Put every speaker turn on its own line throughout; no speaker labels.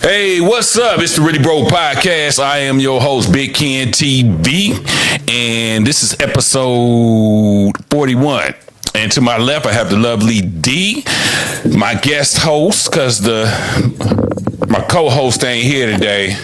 Hey, what's up? It's the Really Bro Podcast. I am your host, Big Ken TV, and this is episode 41. And to my left, I have the lovely D, my guest host, because my co-host ain't here today.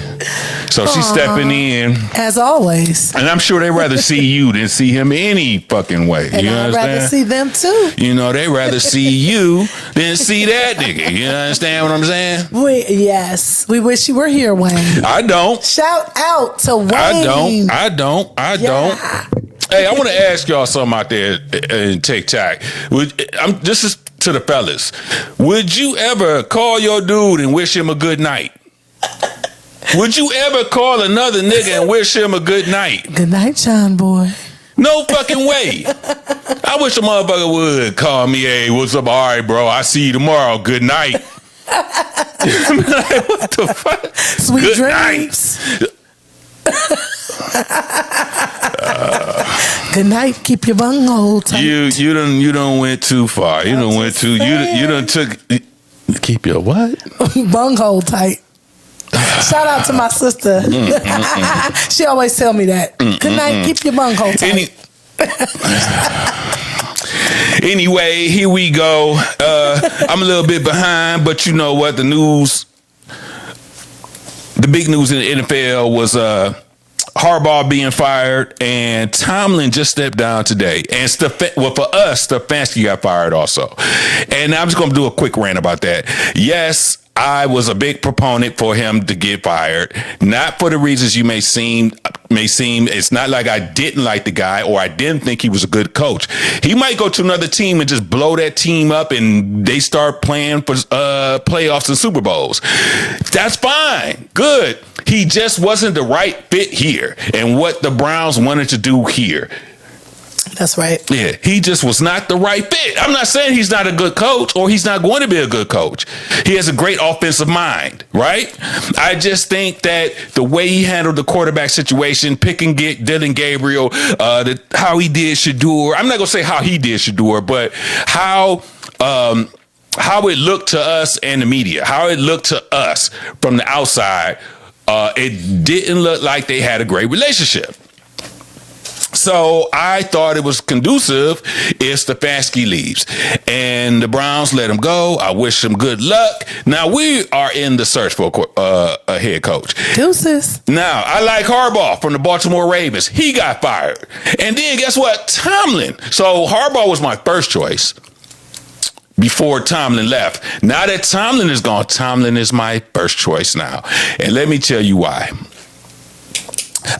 So she's stepping in.
As always.
And I'm sure they'd rather see you than see him any fucking way.
And
you
I'd
understand?
rather see them too.
You know, they'd rather see you than see that nigga. You understand what I'm saying?
Yes. We wish you were here, Wayne.
I don't.
Shout out to Wayne.
I don't. Hey, I want to ask y'all something out there in TikTok. This is to the fellas. Would you ever call your dude and wish him a good night? Would you ever call another nigga and wish him a good night?
Good night, John boy.
No fucking way. I wish a motherfucker would call me, hey, what's up? All right, bro, I see you tomorrow. Good night. Like, what the fuck?
Sweet
good
dreams.
Night.
Good night. Keep your bunghole tight.
You done went too far. You done took. Keep your what?
Bunghole tight. Shout out to my sister. She always tell me that. Good night. Keep your bunghole tight.
Anyway, here we go. I'm a little bit behind, but you know what? The big news in the NFL was Harbaugh being fired, and Tomlin just stepped down today. And for us, Stefanski got fired also. And I'm just going to do a quick rant about that. Yes, I was a big proponent for him to get fired, not for the reasons you may seem. It's not like I didn't like the guy or I didn't think he was a good coach. He might go to another team and just blow that team up and they start playing for playoffs and Super Bowls. That's fine. Good. He just wasn't the right fit here and what the Browns wanted to do here.
That's right.
Yeah, he just was not the right fit. I'm not saying he's not a good coach or he's not going to be a good coach. He has a great offensive mind, right? I just think that the way he handled the quarterback situation, picking Dylan Gabriel, how he did Shador. I'm not going to say how he did Shador, but how it looked to us and the media, how it looked to us from the outside, it didn't look like they had a great relationship. So I thought it was conducive if Stefanski leaves. And the Browns let him go. I wish him good luck. Now, we are in the search for a head coach.
Deuces.
Now, I like Harbaugh from the Baltimore Ravens. He got fired. And then guess what? Tomlin. So Harbaugh was my first choice before Tomlin left. Now that Tomlin is gone, Tomlin is my first choice now. And let me tell you why.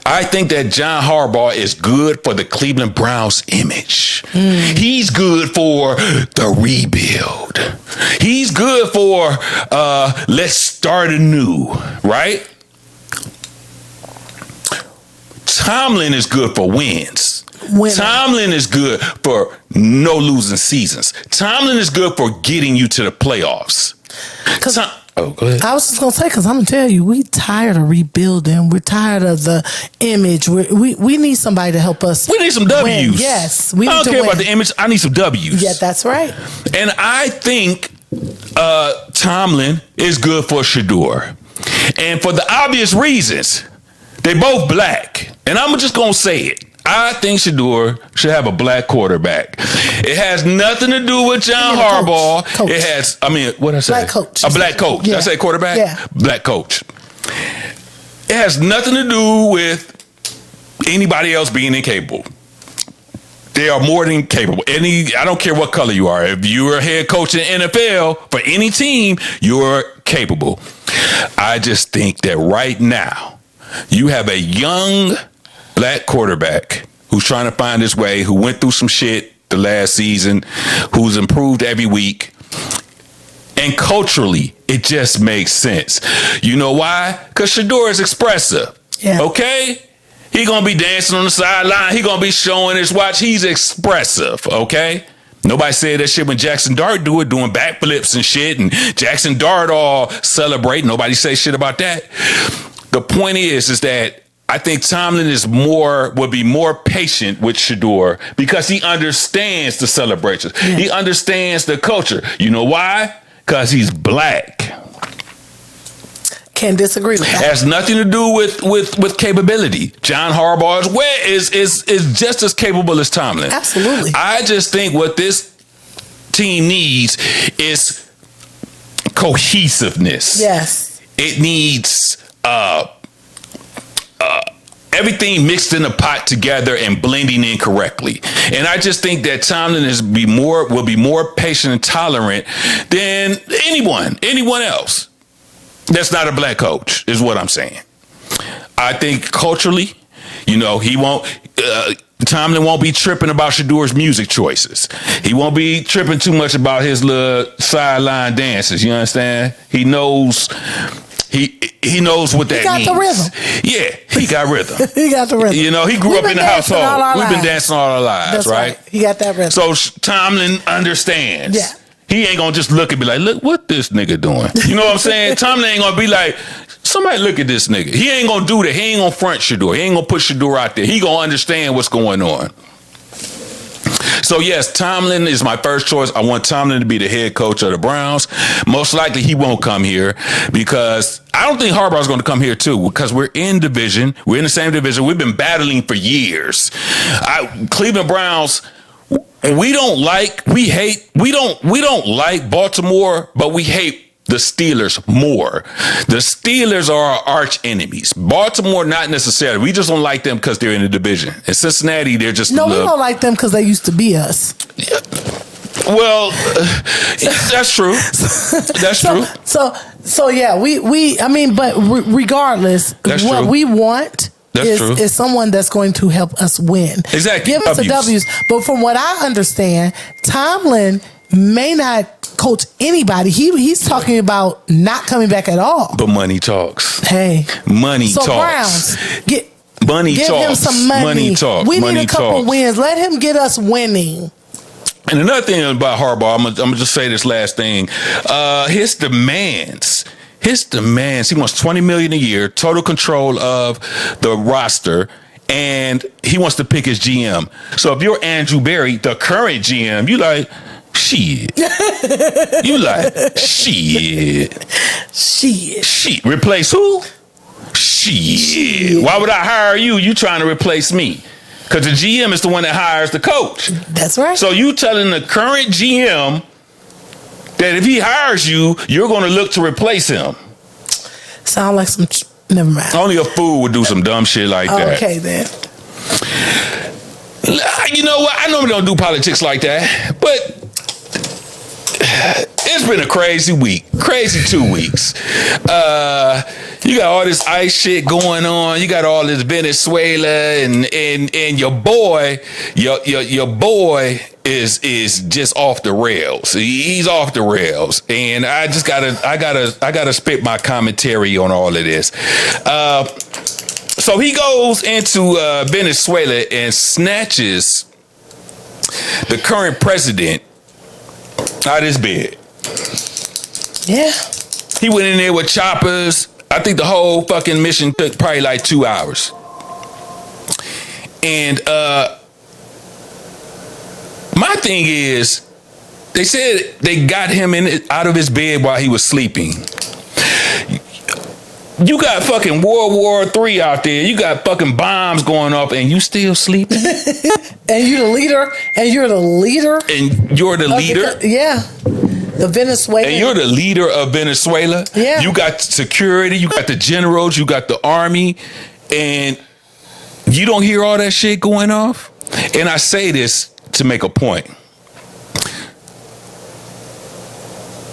I think that John Harbaugh is good for the Cleveland Browns image. He's good for the rebuild. He's good for let's start anew, right? Tomlin is good for wins. Tomlin is good for no losing seasons. Tomlin is good for getting you to the playoffs. Oh, go ahead.
I was just going to say, because I'm going to tell you, we tired of rebuilding. We're tired of the image. We need somebody to help us.
We need some W's.
Win. Yes.
I don't care about the image. I need some W's.
Yeah, that's right.
And I think Tomlin is good for Shador. And for the obvious reasons, they both black. And I'm just going to say it. I think Shador should have a black quarterback. It has nothing to do with John Harbaugh.
Coach.
It has, what did I say?
Black coach.
A black coach.
Yeah.
Did I say quarterback?
Yeah.
Black coach. It has nothing to do with anybody else being incapable. They are more than capable. I don't care what color you are. If you're a head coach in the NFL for any team, you're capable. I just think that right now, you have a young black quarterback who's trying to find his way, who went through some shit the last season, who's improved every week. And culturally, it just makes sense. You know why? Because Shador is expressive. Yeah. Okay? He gonna be dancing on the sideline. He gonna be showing his watch. He's expressive, okay? Nobody said that shit when Jackson Dart doing backflips and shit, and Jackson Dart all celebrate. Nobody say shit about that. The point is that I think Tomlin would be more patient with Shador because he understands the celebrations. Yeah. He understands the culture. You know why? Because he's black.
Can't disagree with that.
It has nothing to do with capability. John Harbaugh is just as capable as Tomlin.
Absolutely.
I just think what this team needs is cohesiveness.
Yes.
It needs everything mixed in a pot together and blending in correctly. And I just think that Tomlin will be more patient and tolerant than anyone else that's not a black coach, is what I'm saying. I think culturally, he won't. Tomlin won't be tripping about Shadour's music choices. He won't be tripping too much about his little sideline dances. You understand? He knows. He knows what that means. He got the rhythm. Yeah, he got rhythm.
He got the rhythm.
He grew up in the household. We've been dancing all our lives,
that's
right?
He got that rhythm.
So Tomlin understands.
Yeah.
He ain't gonna just look and be like, look what this nigga doing. You know what I'm saying? Tomlin ain't gonna be like, somebody look at this nigga. He ain't gonna do that. He ain't gonna front Shadour. He ain't gonna put Shadour out there. He gonna understand what's going on. So yes, Tomlin is my first choice. I want Tomlin to be the head coach of the Browns. Most likely he won't come here because I don't think Harbaugh's going to come here too, because we're in division. We're in the same division. We've been battling for years. Cleveland Browns, we don't like Baltimore, but we hate the Steelers more. The Steelers are our arch enemies. Baltimore, not necessarily. We just don't like them because they're in the division. And Cincinnati, they're just
we don't like them because they used to be us.
Yeah. Well, that's true. That's true.
So yeah, but regardless,
that's
what
true.
we want is someone that's going to help us win.
Exactly.
Give us the W's. But from what I understand, Tomlin may not coach anybody. He's talking about not coming back at all.
But money talks.
Hey.
Money talks.
Browns, give
talks.
him some money.
Money talks.
We need a couple wins. Let him get us winning.
And another thing about Harbaugh, I'm gonna just say this last thing. His demands. He wants $20 million a year, total control of the roster, and he wants to pick his GM. So if you're Andrew Berry, the current GM, you like, shit. You like, shit. Replace who? Shit. Why would I hire you? You trying to replace me? Because the GM is the one that hires the coach.
That's right.
So you telling the current GM that if he hires you, you're going to look to replace him.
Sound like some... Never mind.
Only a fool would do some dumb shit like that.
Okay, then.
You know what? I normally don't do politics like that, but it's been a crazy week. Crazy 2 weeks. You got all this ICE shit going on. You got all this Venezuela and your boy, your boy is just off the rails. He's off the rails. And I gotta spit my commentary on all of this. So he goes into Venezuela and snatches the current president out of his bed.
Yeah.
He went in there with choppers. I think the whole fucking mission took probably like 2 hours. And my thing is, they said they got him out of his bed while he was sleeping. You got fucking World War III out there. You got fucking bombs going off, and you still sleeping?
And you're the leader. And you're the leader.
Yeah.
The Venezuela.
And you're the leader of Venezuela.
Yeah.
You got security. You got the generals. You got the army. And you don't hear all that shit going off? And I say this to make a point.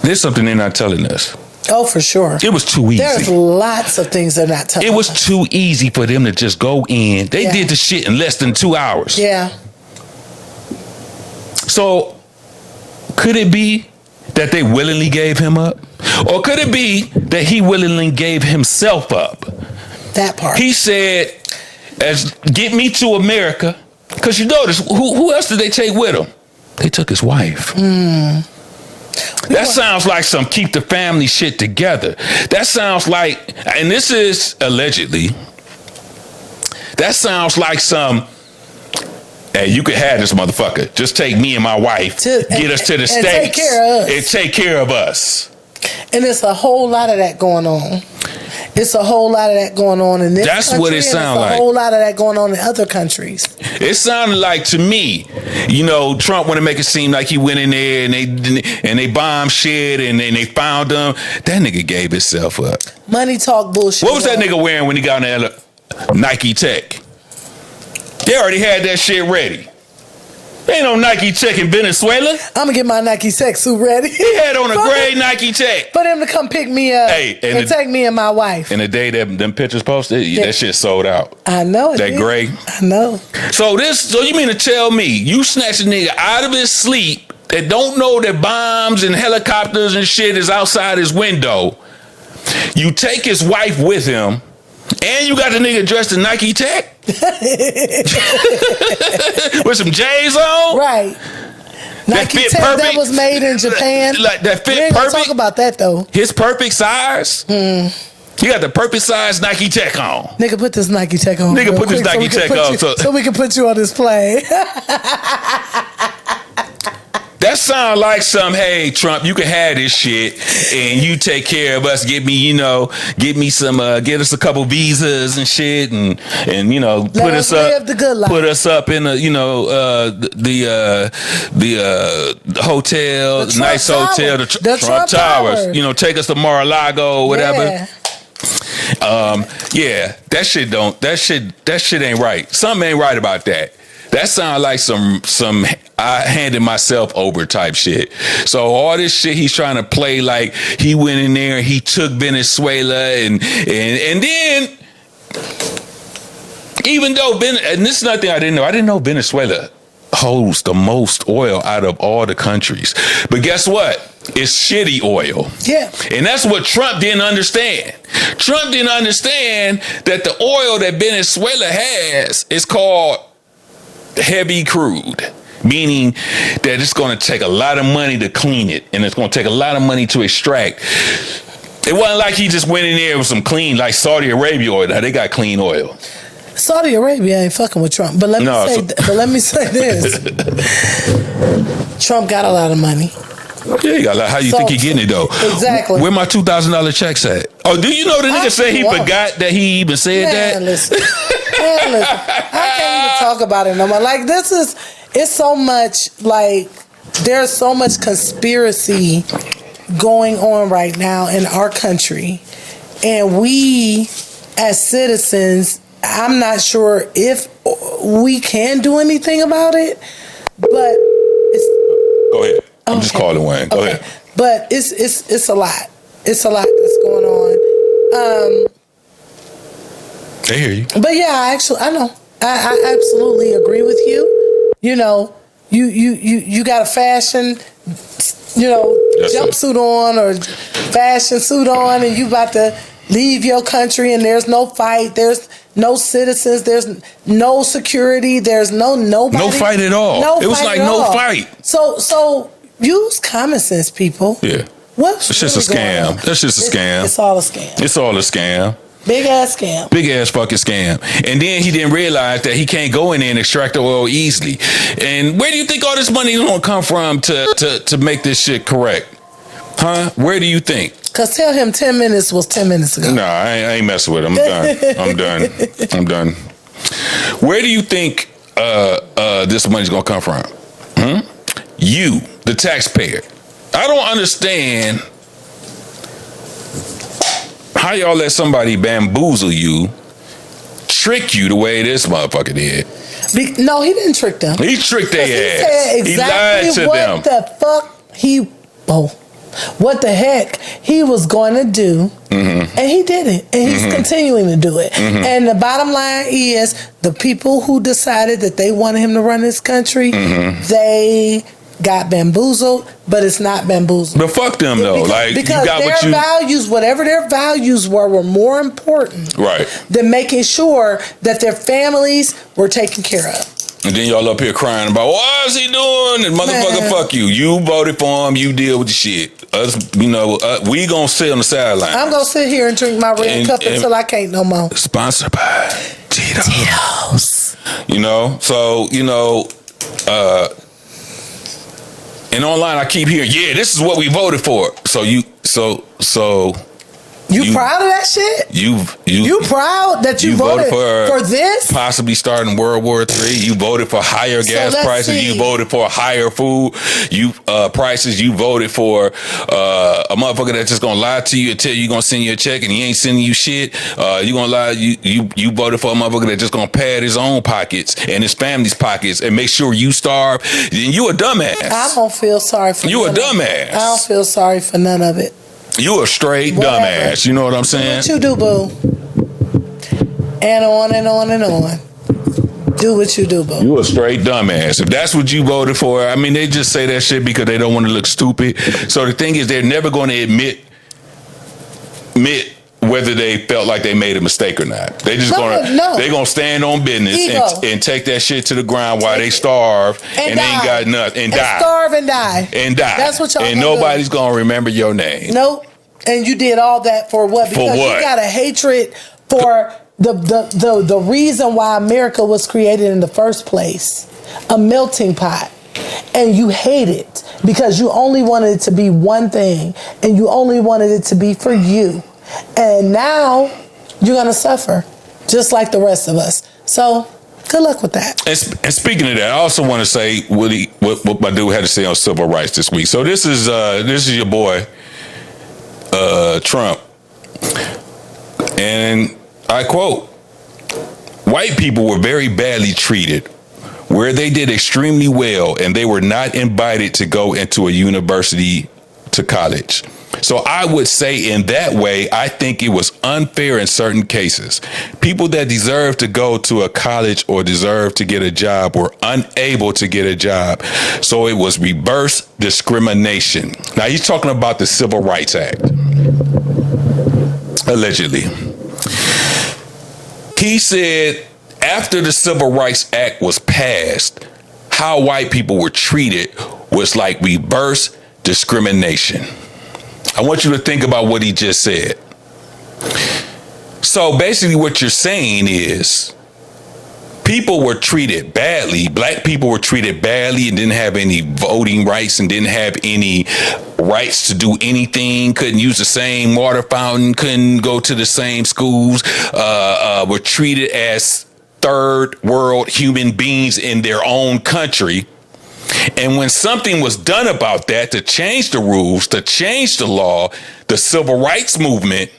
There's something they're not telling us.
Oh, for sure.
It was too easy.
There's lots of things they're not telling us.
It was too easy for them to just go in. They did the shit in less than 2 hours.
Yeah.
So, could it be that they willingly gave him up? Or could it be that he willingly gave himself up?
That part.
He said, get me to America. Because you notice, who else did they take with him? They took his wife. That sounds like some keep the family shit together. That sounds like, and this is allegedly, that sounds like some, hey, you could have this motherfucker. Just take me and my wife, get us to the States, and take care of us.
And there's a whole lot of that going on. It's a whole lot of that going on in this
That's
country.
what it sounds like.
A whole lot of that going on in other countries.
It sounded like to me, Trump want to make it seem like he went in there and they bombed shit and they found him. That nigga gave himself up.
Money talk bullshit.
What was that nigga wearing when he got on the Nike Tech? They already had that shit ready. Ain't no Nike Tech in Venezuela.
I'm gonna get my Nike Tech suit ready.
He had on a gray Nike Tech.
For them to come pick me up and take me and my wife.
And the day that them pictures posted, that shit sold out.
I know it.
That gray.
I know.
So you mean to tell me you snatch a nigga out of his sleep that don't know that bombs and helicopters and shit is outside his window? You take his wife with him, and you got the nigga dressed in Nike Tech with some J's on,
right? Nike Tech that was made in Japan.
Like that fit
we ain't
perfect.
Talk about that though.
His perfect size. He got the perfect size Nike Tech on.
Nigga, put this Nike Tech on.
Nigga, put this Nike Tech on
so we can put you on this plane.
That sound like hey, Trump, you can have this shit and you take care of us. Get me some, get us a couple visas and shit and put us up,
the good life.
Put us up in the hotel, the nice hotel, the Trump Towers. Take us to Mar-a-Lago or whatever.
Yeah.
That shit ain't right. Something ain't right about that. That sounds like some I handed myself over type shit. So all this shit he's trying to play like he went in there and he took Venezuela and then even though and this is nothing I didn't know Venezuela holds the most oil out of all the countries. But guess what? It's shitty oil.
Yeah.
And that's what Trump didn't understand. Trump didn't understand that the oil that Venezuela has is called heavy crude, meaning that it's going to take a lot of money to clean it and it's going to take a lot of money to extract. It wasn't like he just went in there with some clean, like Saudi Arabia oil. Now they got clean oil.
Saudi Arabia ain't fucking with Trump, but let me say this: Trump got a lot of money.
Yeah, he got a lot. How you think he getting it though?
Exactly.
Where my $2,000 checks at? Oh, do you know the nigga said he forgot that he even said that?
Listen. I can't even talk about it no more. Like it's so much like there's so much conspiracy going on right now in our country, and we as citizens, I'm not sure if we can do anything about it, but it's.
Go ahead. I'm just calling Wayne. Go ahead.
But it's a lot. It's a lot that's going on.
I hear you.
But yeah, I know. I absolutely agree with you. You got a fashion, jumpsuit on or fashion suit on, and you about to leave your country, and there's no fight, there's no citizens, there's no security, there's nobody.
No fight at all. It was like no fight.
So use common sense, people.
Yeah.
What's
it's just a scam. That's just a scam.
It's all a scam.
It's all a scam.
Big ass scam.
Big ass fucking scam. And then he didn't realize that he can't go in there and extract the oil easily. And where do you think all this money is gonna come from to make this shit correct? Huh? Where do you think?
Cause tell him 10 minutes was 10 minutes ago.
No, I ain't messing with him. I'm done. Where do you think this money's gonna come from? You, the taxpayer. I don't understand how y'all let somebody bamboozle you, trick you the way this motherfucker did.
No, he didn't trick them.
He tricked their ass.
Said exactly
he lied to them.
What the heck he was going to do, and he did it, and he's continuing to do it. And the bottom line is, the people who decided that they wanted him to run this country, they got bamboozled, but it's not bamboozled.
But fuck them though,
because their values, whatever their values were more important,
right,
than making sure that their families were taken care of.
And then y'all up here crying about, why is he doing it? Motherfucker, fuck you. You voted for him. You deal with the shit. Us, we gonna sit on the sideline.
I'm gonna sit here and drink my red cup until I can't no more.
Sponsored by Tito's. And online I keep hearing, yeah, this is what we voted for. So
You proud of that shit? You proud that you voted for this?
Possibly starting World War III. You voted for higher gas prices. You voted for higher food prices. You voted for a motherfucker that's just gonna lie to you and tell you gonna send you a check and he ain't sending you shit. You gonna lie. You voted for a motherfucker that's just gonna pad his own pockets and his family's pockets and make sure you starve. Then you a dumbass.
I don't feel sorry for
you. A dumbass.
I don't feel sorry for none of it.
You a straight dumbass. You know what I'm saying?
Do what you do, boo. And on and on and on. Do what you do, boo.
You a straight dumbass. If that's what you voted for, I mean, they just say that shit because they don't want to look stupid. So the thing is, they're never going to admit whether they felt like they made a mistake or not. They just they're gonna stand on business and take that shit to the ground while they starve and they ain't got nothing and die.
Starve and die.
That's what y'all. And nobody's gonna remember your name.
Nope. And you did all that for what? Because you got a hatred for the reason why America was created in the first place. A melting pot. And you hate it because you only wanted it to be one thing and you only wanted it to be for you. And now you're going to suffer just like the rest of us. So good luck with that.
And speaking of that, I also want to say what my dude had to say on civil rights this week. So this is your boy, Trump. And I quote, "White people were very badly treated, where they did extremely well, and they were not invited to go into a university to college." So I would say in that way, I think it was unfair in certain cases. People that deserve to go to a college or deserve to get a job were unable to get a job. So it was reverse discrimination. Now he's talking about the Civil Rights Act, allegedly. He said after the Civil Rights Act was passed, how white people were treated was like reverse discrimination. I want you to think about what he just said. So basically what you're saying is people were treated badly. Black people were treated badly and didn't have any voting rights and didn't have any rights to do anything, couldn't use the same water fountain, couldn't go to the same schools, were treated as third world human beings in their own country. And when something was done about that to change the rules, to change the law, the civil rights movement,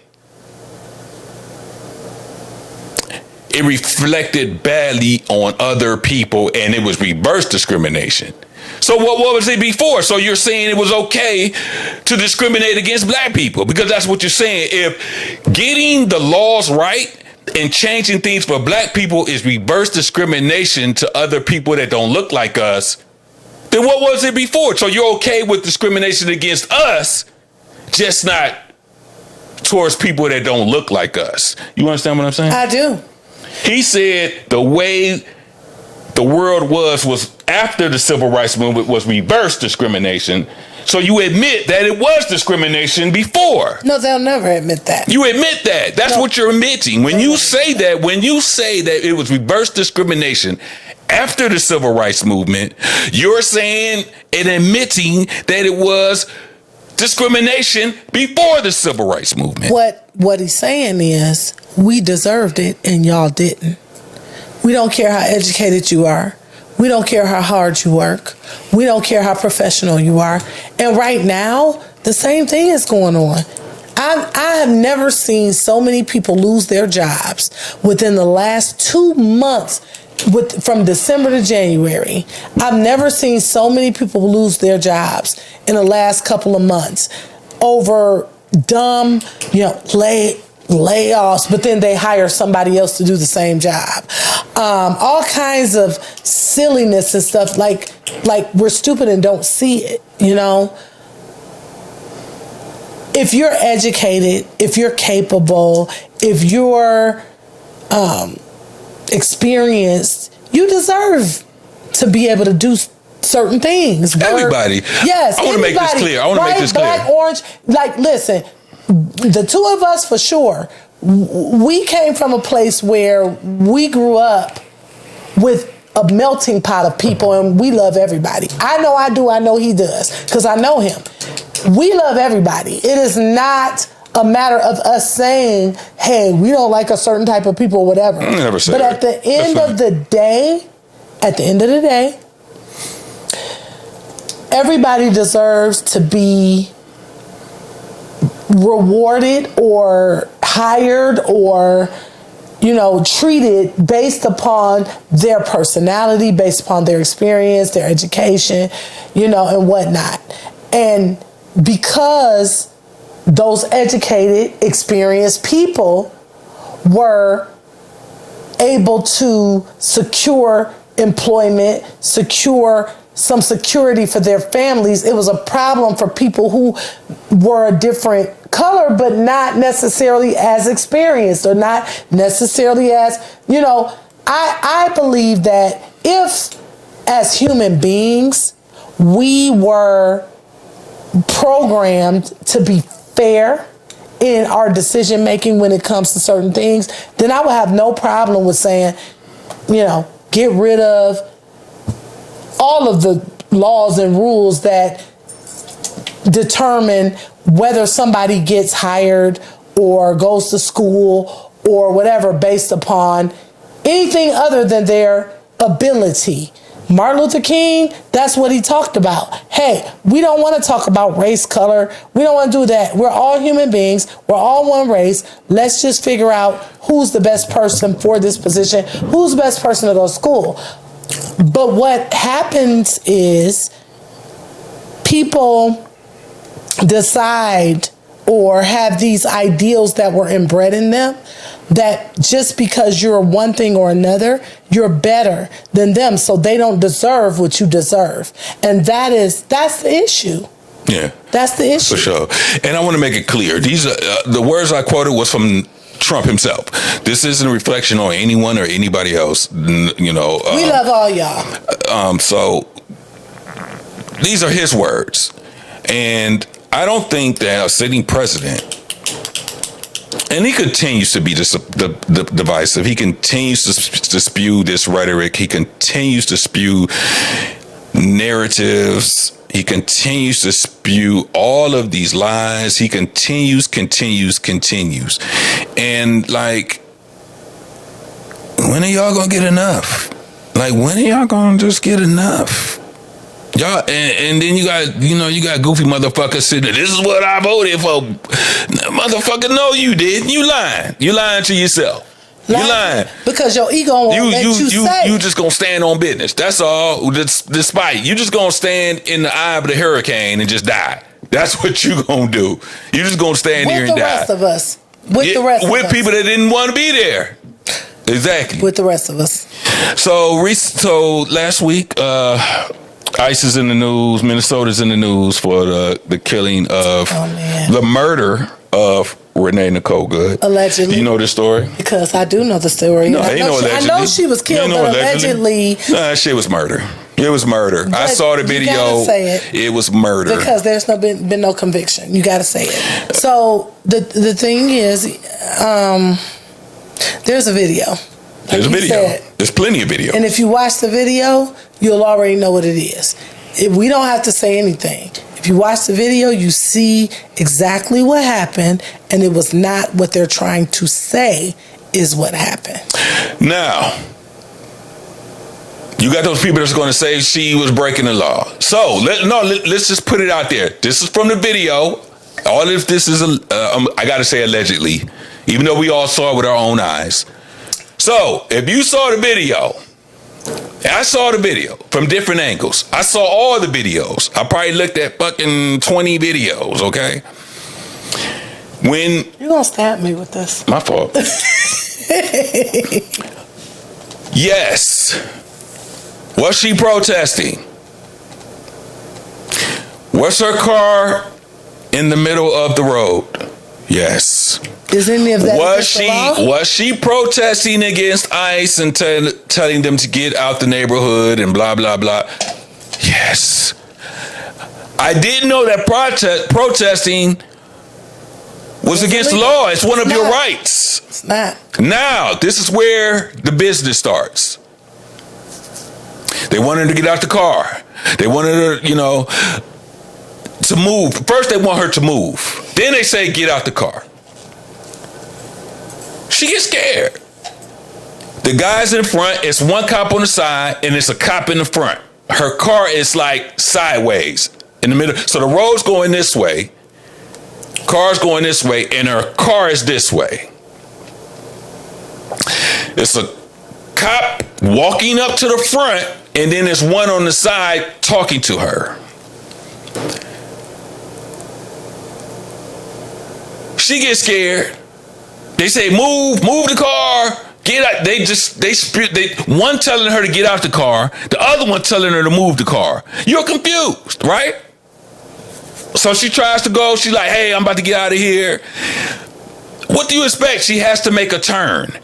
it reflected badly on other people and it was reverse discrimination. So what was it before? So you're saying it was okay to discriminate against black people because that's what you're saying. If getting the laws right and changing things for black people is reverse discrimination to other people that don't look like us, then what was it before? So you're okay with discrimination against us, just not towards people that don't look like us. You understand what I'm saying?
I do.
He said the way the world was after the civil rights movement was reverse discrimination. So you admit that it was discrimination before.
No, they'll never admit that.
You admit that. That's what you're admitting. When you say that it was reverse discrimination after the civil rights movement, you're saying and admitting that it was discrimination before the civil rights movement.
What he's saying is we deserved it and y'all didn't. We don't care how educated you are. We don't care how hard you work. We don't care how professional you are. And right now, the same thing is going on. I have never seen so many people lose their jobs within the last 2 months. From December to January, I've never seen so many people lose their jobs in the last couple of months over dumb, layoffs, but then they hire somebody else to do the same job. All kinds of silliness and stuff like we're stupid and don't see it, If you're educated, if you're capable, if you're experienced, you deserve to be able to do certain things.
Everybody.
Yes.
I want to make this clear.
Black, orange. Listen, the two of us for sure, we came from a place where we grew up with a melting pot of people and we love everybody. I know I do. I know he does because I know him. We love everybody. It is not a matter of us saying, hey, we don't like a certain type of people or whatever.
I never said
but
that.
at the end of the day, everybody deserves to be rewarded or hired or, you know, treated based upon their personality, based upon their experience, their education, you know, and whatnot. And because those educated, experienced people were able to secure employment, secure some security for their families, it was a problem for people who were a different color, but not necessarily as experienced or not necessarily as, you know, I believe that if as human beings, we were programmed to be fair in our decision making when it comes to certain things, then I would have no problem with saying, you know, get rid of all of the laws and rules that determine whether somebody gets hired or goes to school or whatever based upon anything other than their ability. Martin Luther King, that's what he talked about. Hey, we don't want to talk about race, color. We don't want to do that. We're all human beings. We're all one race. Let's just figure out who's the best person for this position, who's the best person to go to school. But what happens is people decide or have these ideals that were inbred in them that just because you're one thing or another, you're better than them, so they don't deserve what you deserve. And that's the issue.
Yeah.
That's the issue.
For sure. And I want to make it clear. These are the words I quoted was from Trump himself. This isn't a reflection on anyone or anybody else. You know,
we love all y'all.
So these are his words. And I don't think that a sitting president, and he continues to be divisive. He continues to spew this rhetoric. He continues to spew narratives. He continues to spew all of these lies. He continues. And like, when are y'all gonna get enough? Like, when are y'all gonna just get enough? Y'all, and then you got goofy motherfuckers sitting there. This is what I voted for. Motherfucker, no, you didn't. You lying. You lying to yourself. You lying.
Because your ego won't let you say.
You just gonna stand on business. That's all. Despite you just gonna stand in the eye of the hurricane and just die. That's what you gonna do. You just gonna stand here and die.
With the rest of us. With
people that didn't want to be there. Exactly.
With the rest of us.
So last week, ICE is in the news. Minnesota's in the news for the killing of the murder of Renee Nicole Good.
Allegedly.
You know this story?
Because I do know the story.
No, ain't no allegedly.
I know she was killed, but allegedly.
Nah, shit was murder. It was murder. I saw the video.
You gotta say it.
It was murder.
Because there's been no conviction. You gotta say it. So the thing is, there's a video.
There's a video. There's plenty of video.
And if you watch the video, you'll already know what it is. We don't have to say anything. If you watch the video, you see exactly what happened, and it was not what they're trying to say is what happened.
Now, you got those people that's going to say she was breaking the law. So, let's just put it out there. This is from the video. All of this is, I got to say allegedly, even though we all saw it with our own eyes. So, if you saw the video, I saw the video from different angles. I saw all the videos. I probably looked at fucking 20 videos, okay? When...
You're going to stab me with this.
My fault. Yes. Was she protesting? Was her car in the middle of the road? Yes.
Is any of that
was she protesting against ICE and telling them to get out the neighborhood and blah blah blah? Yes. I didn't know that protesting was against the law. It's one of your rights.
It's not.
Now, this is where the business starts. They wanted her to get out the car. They wanted her, to move. First, they want her to move. Then they say, get out the car. She gets scared. The guy's in front. It's one cop on the side, and it's a cop in the front. Her car is like sideways in the middle. So the road's going this way. Car's going this way, and her car is this way. It's a cop walking up to the front, and then there's one on the side talking to her. She gets scared. They say, move the car, get out. One telling her to get out the car, the other one telling her to move the car. You're confused, right? So she tries to go. She's like, hey, I'm about to get out of here. What do you expect? She has to make a turn.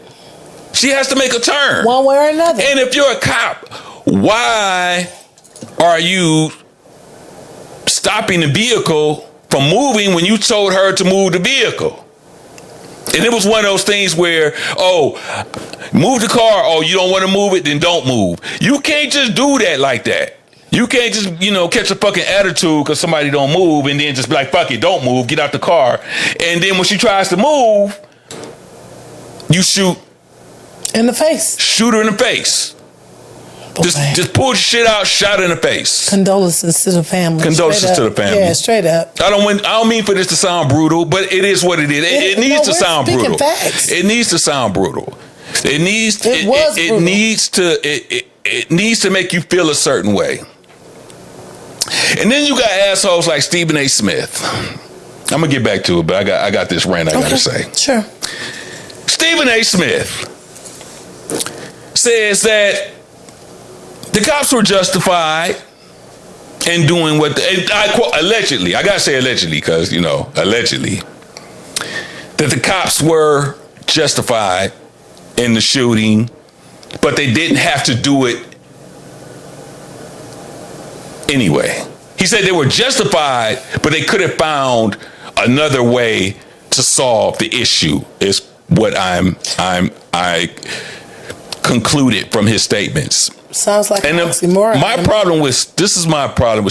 She has to make a turn.
One way or another.
And if you're a cop, why are you stopping the vehicle from moving when you told her to move the vehicle? And it was one of those things where, move the car. Oh, you don't want to move it? Then don't move. You can't just do that like that. You can't just, catch a fucking attitude because somebody don't move and then just be like, fuck it, don't move, get out the car. And then when she tries to move, you shoot.
In the face.
Shoot her in the face. Just pull your shit out, shot her in the face.
Condolences to the family.
Condolences to the family.
Yeah, straight up.
I don't mean for this to sound brutal, but it is what it is. It needs to sound brutal.
Facts.
It needs to sound brutal. It needs to make you feel a certain way. And then you got assholes like Stephen A. Smith. I'm gonna get back to it, but I got this rant I gotta say.
Sure.
Stephen A. Smith says that the cops were justified in doing what I quote, allegedly. I gotta say allegedly because allegedly that the cops were justified in the shooting, but they didn't have to do it anyway. He said they were justified, but they could have found another way to solve the issue. Is what I concluded from his statements.
Sounds like an oxymoron.
My problem with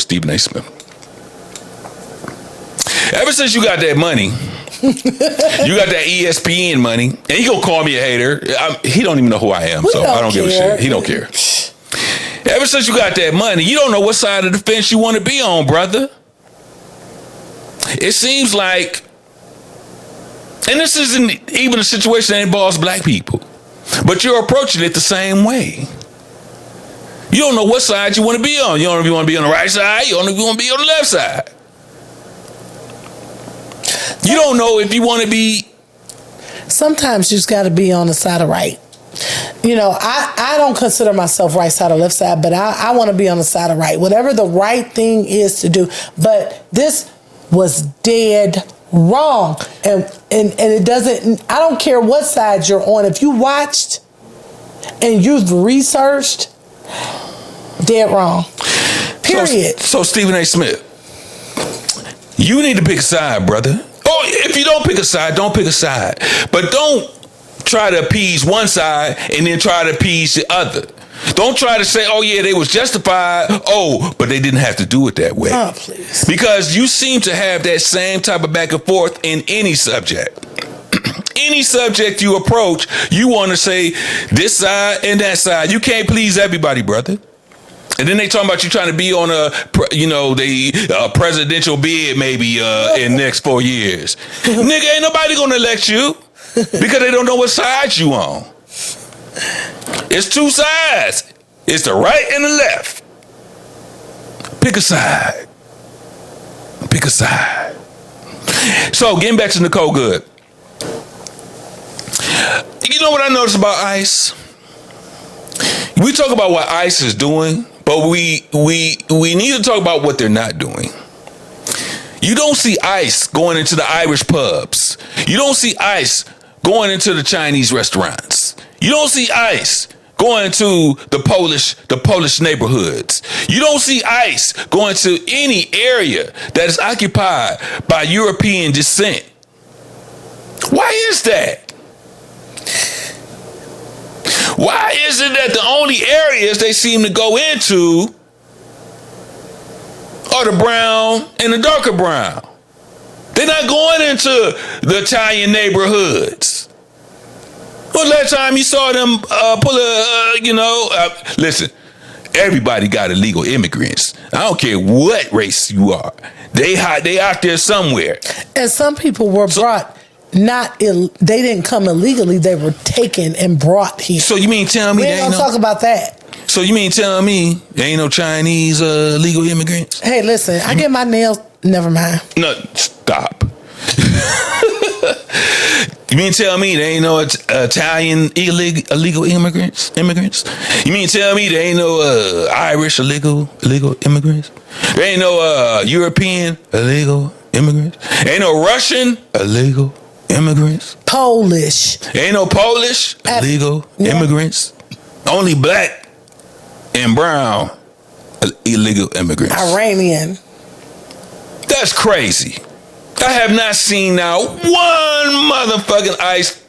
Stephen A. Smith. Ever since you got that money, you got that ESPN money, and he gonna call me a hater. He don't even know who I am, I don't give a shit. He don't care. Ever since you got that money, you don't know what side of the fence you want to be on, brother. It seems like, and this isn't even a situation that involves black people, but you're approaching it the same way. You don't know what side you want to be on. You don't know if you want to be on the right side. You don't know if you want to be on the left side. You don't know if you want to be.
Sometimes you just got to be on the side of right. I don't consider myself right side or left side, but I want to be on the side of right. Whatever the right thing is to do. But this was dead wrong. And it doesn't, I don't care what side you're on. If you watched and you've researched, dead wrong. Period.
So Stephen A. Smith, you need to pick a side, brother. Oh, if you don't pick a side, don't pick a side. But don't try to appease one side and then try to appease the other. Don't try to say, oh yeah, they was justified. Oh, but they didn't have to do it that way.
Oh, please.
Because you seem to have that same type of back and forth in any subject. Any subject you approach, you want to say this side and that side. You can't please everybody, brother. And then they talking about you trying to be on the presidential bid maybe in the next 4 years. Nigga, ain't nobody gonna elect you because they don't know what side you on. It's two sides. It's the right and the left. Pick a side. Pick a side. So getting back to Nicole Good. You know what I noticed about ICE? We talk about what ICE is doing, but we need to talk about what they're not doing. You don't see ICE going into the Irish pubs. You don't see ICE going into the Chinese restaurants. You don't see ICE going to the Polish neighborhoods. You don't see ICE going to any area that is occupied by European descent. Why is that? Why is it that the only areas they seem to go into are the brown and the darker brown. They're not going into the Italian neighborhoods. When last time you saw them pull listen, everybody got illegal immigrants. I don't care what race you are. They out there somewhere.
And some people were brought, they didn't come illegally. They were taken and brought here.
So you mean tell me
we ain't gonna talk about that.
So you mean tell me there ain't no Chinese legal immigrants?
Hey, listen, I get my nails. Never mind.
No, stop. You mean tell me there ain't no Italian illegal immigrants? You mean tell me there ain't no Irish illegal immigrants? There ain't no European illegal immigrants? Ain't no Russian illegal immigrants?
Polish.
Ain't no Polish illegal immigrants? Only black and brown illegal immigrants.
Iranian.
That's crazy. I have not seen now one motherfucking ICE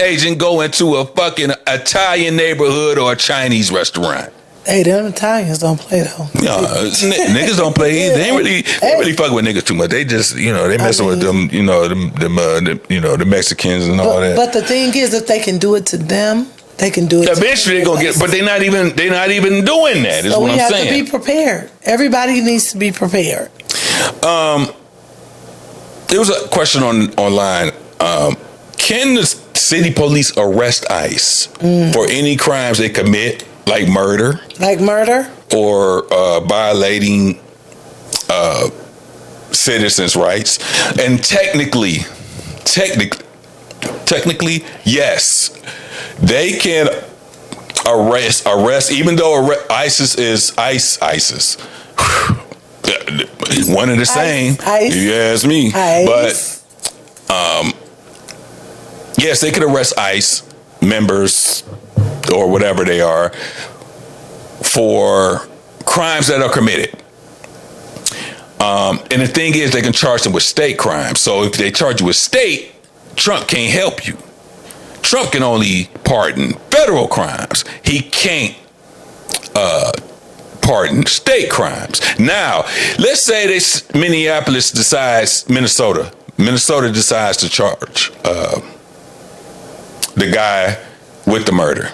agent go into a fucking Italian neighborhood or a Chinese restaurant.
Hey, them Italians don't play though.
No, niggas don't play. They ain't really fuck with niggas too much. They just, they messing with them, the Mexicans and all that.
But the thing is, if they can do it to them, they can do it.
Eventually, they're gonna get. But they're not even doing that. Is
so
what I'm saying.
We have to be prepared. Everybody needs to be prepared.
There was a question online. Can the city police arrest ICE for any crimes they commit, like murder? Like murder? Or violating citizens' rights? And technically, yes. They can arrest, even though ISIS is ISIS. One and the same, if you ask me. But yes, they could arrest ICE members or whatever they are for crimes that are committed. And the thing is, they can charge them with state crimes. So if they charge you with state, Trump can't help you. Trump can only pardon federal crimes. He can't pardon state crimes. Now, let's say Minnesota decides to charge the guy with the murder.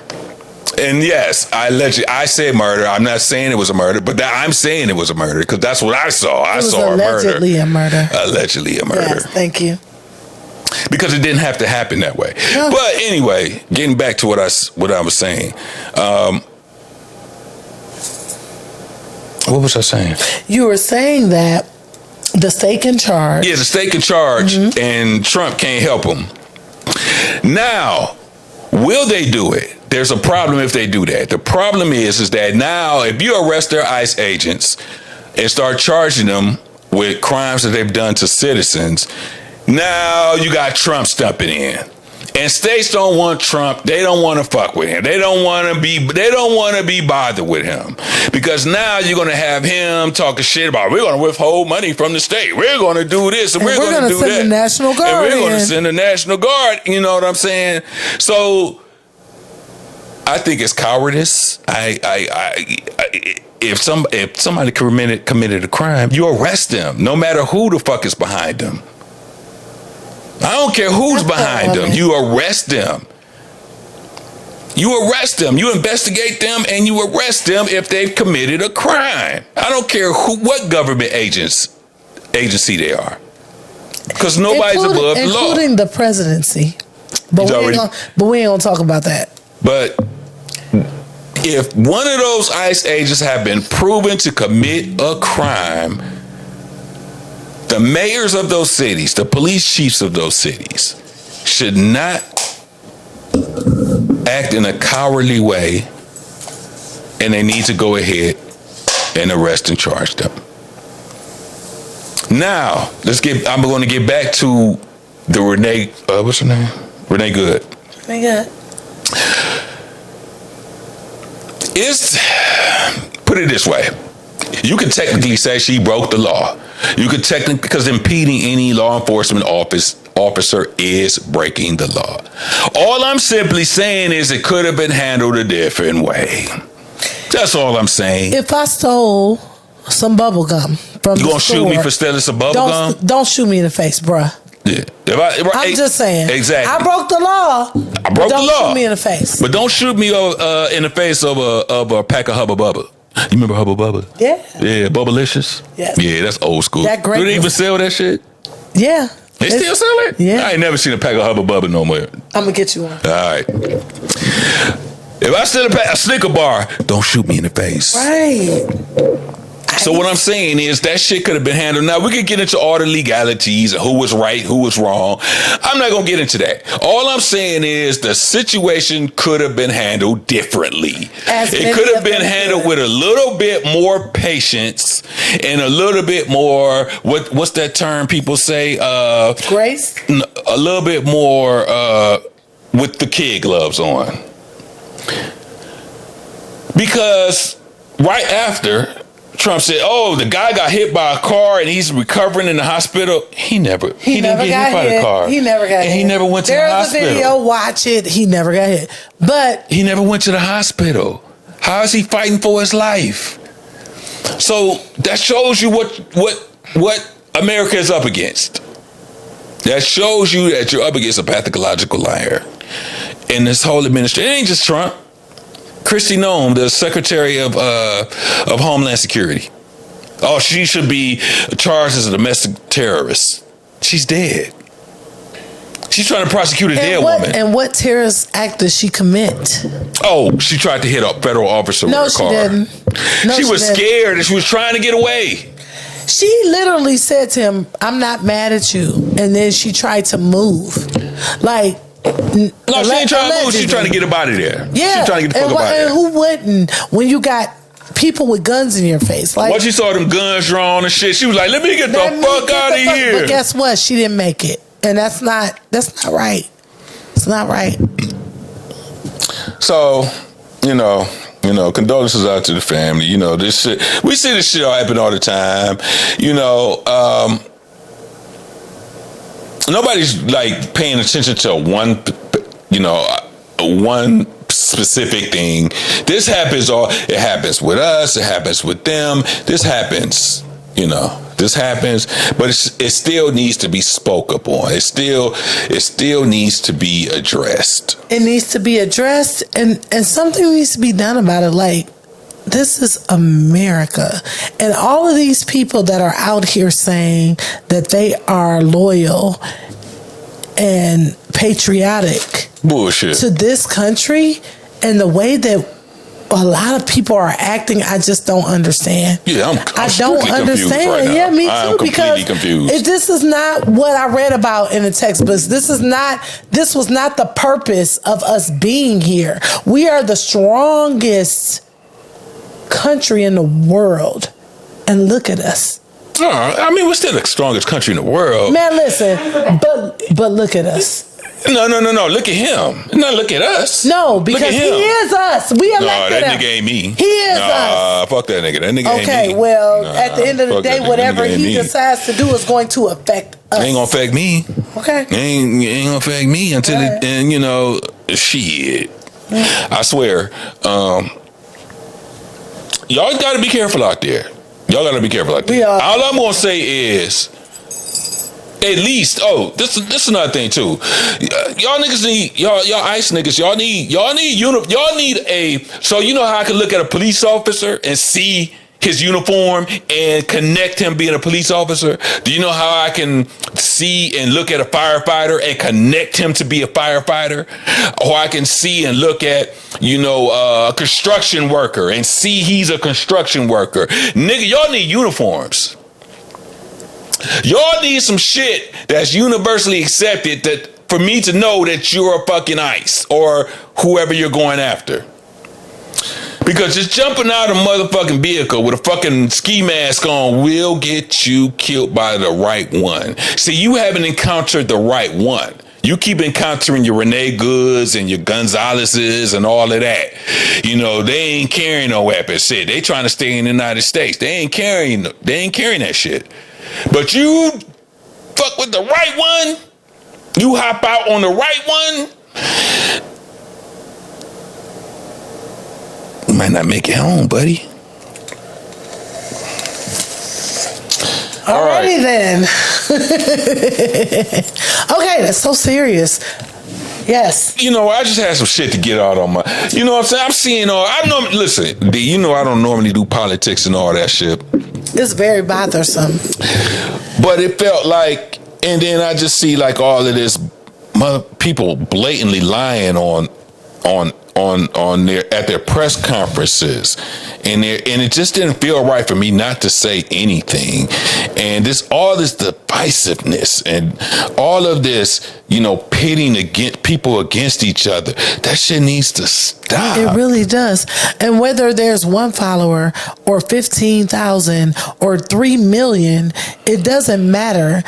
And yes, I said murder. I'm not saying it was a murder, but I'm saying it was a murder because that's what I saw. I saw
allegedly a murder.
Allegedly a murder.
Yes, thank you.
Because it didn't have to happen that way. No. But anyway, getting back to what I was saying. What was I saying?
You were saying that the state can charge.
Yeah, the state can charge, and Trump can't help them. Now, will they do it? There's a problem if they do that. The problem is that now, if you arrest their ICE agents and start charging them with crimes that they've done to citizens, now you got Trump stepping in. And states don't want Trump. They don't want to fuck with him. They don't want to be bothered with him. Because now you're going to have him talking shit about, we're going to withhold money from the state. We're going to do this and we're going to do that.
Send the National Guard.
And we're going to send the National Guard. You know what I'm saying? So I think it's cowardice. If somebody committed a crime, you arrest them, no matter who the fuck is behind them. I don't care who's behind them. You arrest them. You arrest them. You investigate them and you arrest them if they've committed a crime. I don't care what government agency they are. Because nobody's above the law.
Including the presidency. But we ain't going to talk about that.
But if one of those ICE agents have been proven to commit a crime, the mayors of those cities, the police chiefs of those cities, should not act in a cowardly way, and they need to go ahead and arrest and charge them. Now, I'm going to get back to the Renee, what's her name? Renee Good.
Renee Good.
Put it this way. You could technically say she broke the law. You could technically, because impeding any law enforcement officer is breaking the law. All I'm simply saying is it could have been handled a different way. That's all I'm saying.
If I stole some bubble gum from
You
the
gonna
store.
shoot me for stealing some bubble gum?
Don't shoot me in the face, bruh.
Yeah.
I'm just saying.
Exactly.
I broke the law.
I broke the law.
Don't shoot me in the face.
But don't shoot me in the face of a pack of Hubba Bubba. You remember Hubba Bubba?
Yeah.
Yeah, Bubblicious?
Yeah.
Yeah, that's old school.
That grape
Do they even
was-
sell that shit?
Yeah.
They still sell it?
Yeah.
I ain't never seen a pack of Hubba Bubba no more.
I'm gonna get you one.
All right. If I steal a Snicker bar, don't shoot me in the face.
Right.
So what I'm saying is that shit could have been handled. Now, we could get into all the legalities and who was right, who was wrong. I'm not going to get into that. All I'm saying is the situation could have been handled differently. It could have been handled with a little bit more patience and a little bit more, what's that term people say?
Grace?
A little bit more with the kid gloves on. Because right after Trump said, "Oh, the guy got hit by a car and he's recovering in the hospital." He didn't get hit by the car.
He never got hit.
He never went to the hospital.
There's a video. Watch it. He never got hit. But
he never went to the hospital. How is he fighting for his life? So that shows you what America is up against. That shows you that you're up against a pathological liar. And this whole administration, it ain't just Trump. Kristi Noem, the Secretary of Homeland Security. Oh, she should be charged as a domestic terrorist. She's dead. She's trying to prosecute a dead woman.
And what terrorist act did she commit?
Oh, she tried to hit a federal officer with her car.
Didn't. No,
she was scared and she was trying to get away.
She literally said to him, "I'm not mad at you," and then she tried to move, like.
No, she ain't trying to move. She's trying to get up out of there.
Yeah.
She's trying to get the fuck up out of there.
And who wouldn't when you got people with guns in your face? Like,
once she saw them guns drawn and shit, she was like, "Let me get the fuck out of here."
But guess what? She didn't make it, and that's not right. It's not right.
So, condolences out to the family. This shit. We see this shit happen all the time. Nobody's like paying attention to one specific thing. This happens it happens with us, it happens with them. This happens, this happens, but it still needs to be spoke upon. It still needs to be addressed.
It needs to be addressed and something needs to be done about it. Like, this is America. And all of these people that are out here saying that they are loyal and patriotic
bullshit
to this country, and the way that a lot of people are acting, I just don't understand.
Yeah, I don't understand. Right now.
Yeah, me too.
I'm completely confused.
This is not what I read about in the textbooks. This was not the purpose of us being here. We are the strongest country in the world, and look at us.
We're still the strongest country in the world.
Man, listen, but look at us.
No. Look at him. No, look at us.
No, because he is us. We elected him.
That nigga ain't me.
He is us.
Fuck that nigga. That nigga ain't me.
Okay, well, at the end of the day, whatever he decides to do is going to affect us.
It ain't gonna affect me.
Okay.
It ain't gonna affect me until shit. I swear. Y'all gotta be careful out there. All I'm gonna say is, at least, this is another thing too. Y'all niggas need y'all ICE niggas. Y'all need so you know how I can look at a police officer and see his uniform and connect him being a police officer? Do you know how I can see and look at a firefighter and connect him to be a firefighter? Or I can see and look at, a construction worker and see he's a construction worker. Nigga, y'all need uniforms. Y'all need some shit that's universally accepted that for me to know that you're a fucking ICE or whoever you're going after. Because just jumping out of a motherfucking vehicle with a fucking ski mask on will get you killed by the right one. See, you haven't encountered the right one. You keep encountering your Renee Goods and your Gonzaleses and all of that. They ain't carrying no weapons. Shit, they trying to stay in the United States. They ain't carrying that shit. But you fuck with the right one. You hop out on the right one. You might not make it home, buddy.
Alrighty then. Okay, that's so serious. Yes.
You know, I just had some shit to get out on my. You know what I'm saying? I'm seeing all. I know. Listen, D, you know I don't normally do politics and all that shit.
It's very bothersome.
But it felt like, and then I just see like all of this people blatantly lying on their at their press conferences, and it just didn't feel right for me not to say anything. And all this divisiveness and all of this, you know, pitting people against each other, that shit needs to stop.
It really does. And whether there's 1 follower or 15,000 or 3 million, it doesn't matter.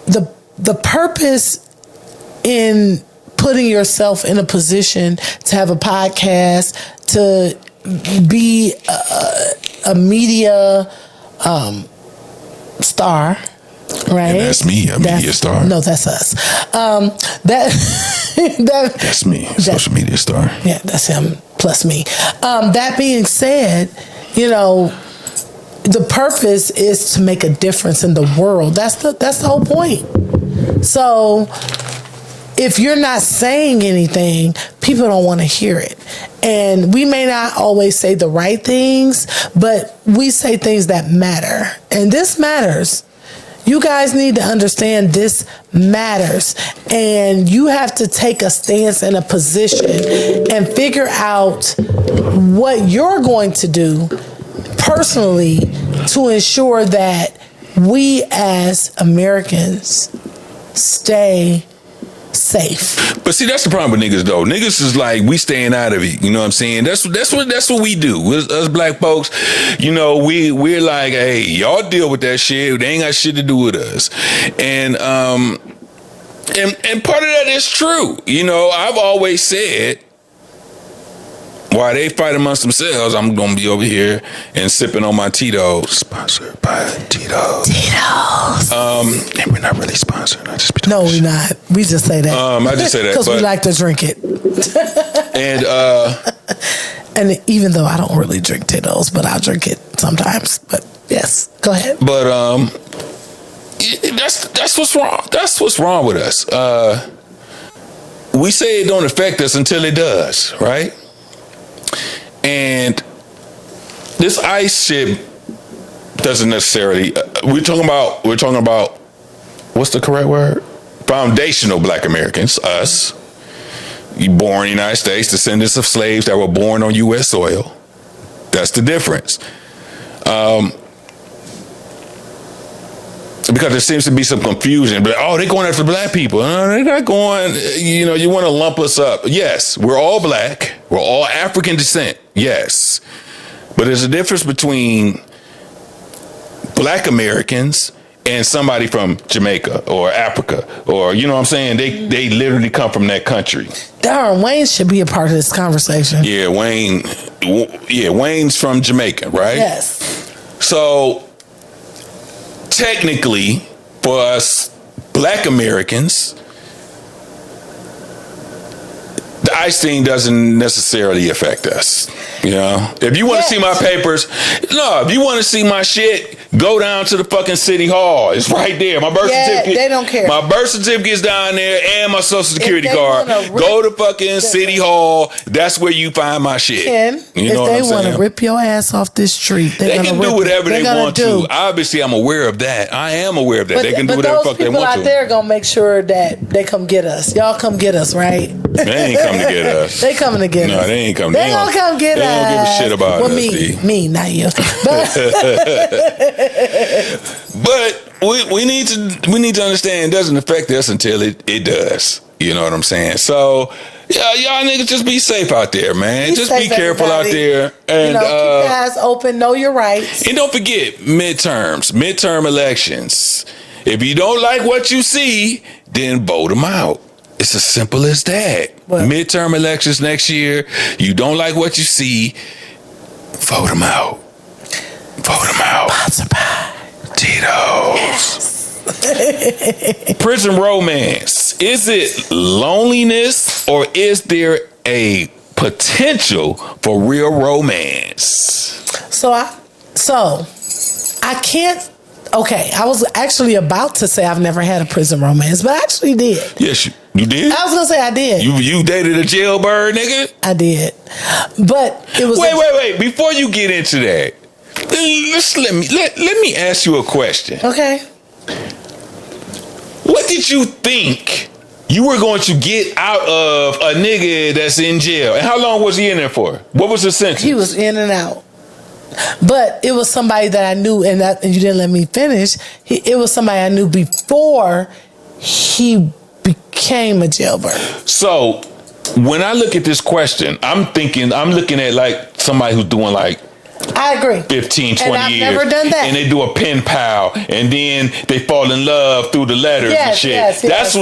The purpose in putting yourself in a position to have a podcast, to be a media star, right?
And that's me, a media star.
No, that's us.
That's me, social media star.
Yeah, that's him plus me. That being said, you know, the purpose is to make a difference in the world. That's the whole point. So if you're not saying anything, people don't want to hear it. And we may not always say the right things, but we say things that matter. And this matters. You guys need to understand this matters. And you have to take a stance and a position and figure out what you're going to do personally to ensure that we as Americans stay safe.
But see, that's the problem with niggas though. Niggas is like, we staying out of it. You know what I'm saying? That's what we do. Us black folks, you know, we're like, hey, y'all deal with that shit. They ain't got shit to do with us. And part of that is true. You know, I've always said, while they fight amongst themselves, I'm gonna be over here and sipping on my Tito's, sponsored by Tito's. And we're not really sponsored. I just be
no, we're not. We just say that.
I just say that
because we like to drink it. And even though I don't really drink Tito's, but I'll drink it sometimes. But yes, go ahead.
But that's what's wrong. That's what's wrong with us. We say it don't affect us until it does, right? And this ICE shit doesn't necessarily. We're talking about what's the correct word? Foundational Black Americans, us. You born in the United States, descendants of slaves that were born on U.S. soil. That's the difference. Because there seems to be some confusion. But, they're going after black people. They're not going, you know, you want to lump us up. Yes, we're all black. We're all African descent. Yes. But there's a difference between black Americans and somebody from Jamaica or Africa, or, you know what I'm saying? They literally come from that country.
Darn, Wayne should be a part of this conversation.
Yeah, Wayne's from Jamaica, right?
Yes.
So technically, for us black Americans, the ICE thing doesn't necessarily affect us. You know, if you want to see my papers, if you want to see my shit, go down to the fucking city hall. It's right there. My birth certificate.
They don't care.
My birth certificate's down there and my social security card. Go to fucking city hall. That's where you find my shit.
If they want to rip your ass off this street,
they can do whatever they want to. Obviously, I'm aware of that. I am aware of that. They can do whatever the fuck they want to.
Those people out there gonna make sure that they come get us. Y'all come get us, right?
They ain't coming to get us.
They coming to get us.
No, they ain't coming.
They gonna come get us.
They don't give a shit about us.
Me, not you.
But we need to understand it doesn't affect us until it does. You know what I'm saying? So y'all niggas just be safe out there, man. Just be careful out there. And
keep your eyes open, know your rights.
And don't forget midterm elections. If you don't like what you see, then vote them out. It's as simple as that. What? Midterm elections next year. You don't like what you see, vote them out. Vote them out.
Sponsored by
Tito's. Yes. Prison romance. Is it loneliness or is there a potential for real romance?
So I can't Okay, I was actually about to say I've never had a prison romance, but I actually did.
Yes, you did?
I was going to say I did.
You dated a jailbird, nigga?
I did. But it was...
Wait. Before you get into that, let me ask you a question.
Okay.
What did you think you were going to get out of a nigga that's in jail? And how long was he in there for? What was the sentence?
He was in and out. But it was somebody that I knew, and you didn't let me finish. It was somebody I knew before he became a jailbird.
So when I look at this question, I'm looking at like somebody who's doing like,
I agree.
15, 20
and I've
years.
Never done that.
And they do a pen pal, and then they fall in love through the letters and shit.
Yes.
That's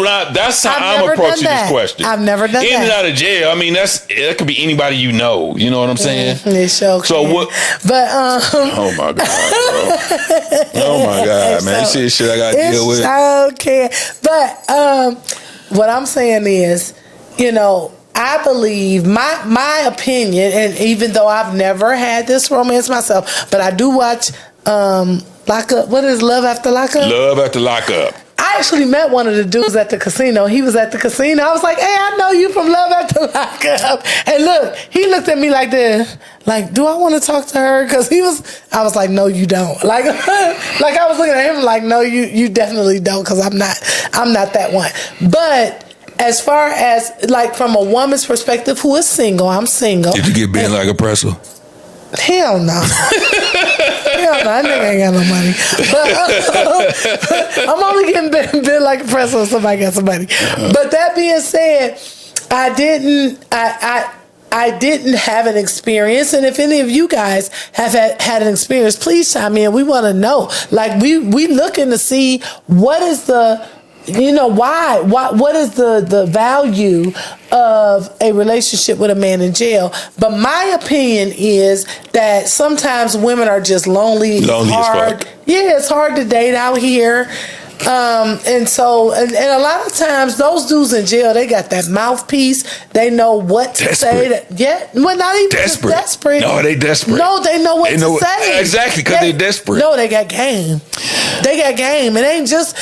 how I'm approaching this question.
I've never done that.
In and out of jail. I mean, that could be anybody you know. You know what I'm saying?
It sure
so
can.
what?
But
oh my god, bro. Oh my god, man. So, shit I got to deal with.
Okay. But what I'm saying is, I believe my opinion, and even though I've never had this romance myself, but I do watch Lockup. What is Love After Lockup?
Love After Lockup.
I actually met one of the dudes at the casino. He was at the casino. I was like, "Hey, I know you from Love After Lockup." And look, he looked at me like this, like, "Do I want to talk to her?" Because I was like, "No, you don't." Like, like I was looking at him like, "No, you definitely don't," because I'm not that one. But as far as like from a woman's perspective who is single, I'm single.
Did you get bent like a pretzel?
Hell no. Hell no, that nigga ain't got no money. But I'm only getting bent like a pretzel if somebody got some money. But that being said, I didn't have an experience, and if any of you guys have had an experience, please chime in. We want to know. Like we looking to see what is the why? What is the value of a relationship with a man in jail? But my opinion is that sometimes women are just lonely.
Lonely as fuck.
Yeah, it's hard to date out here. And a lot of times those dudes in jail, they got that mouthpiece. They know what to say. Well, not even desperate. Just desperate.
No, they desperate.
No, they know what to say.
Exactly, because they desperate.
No, they got game. They got game. It ain't just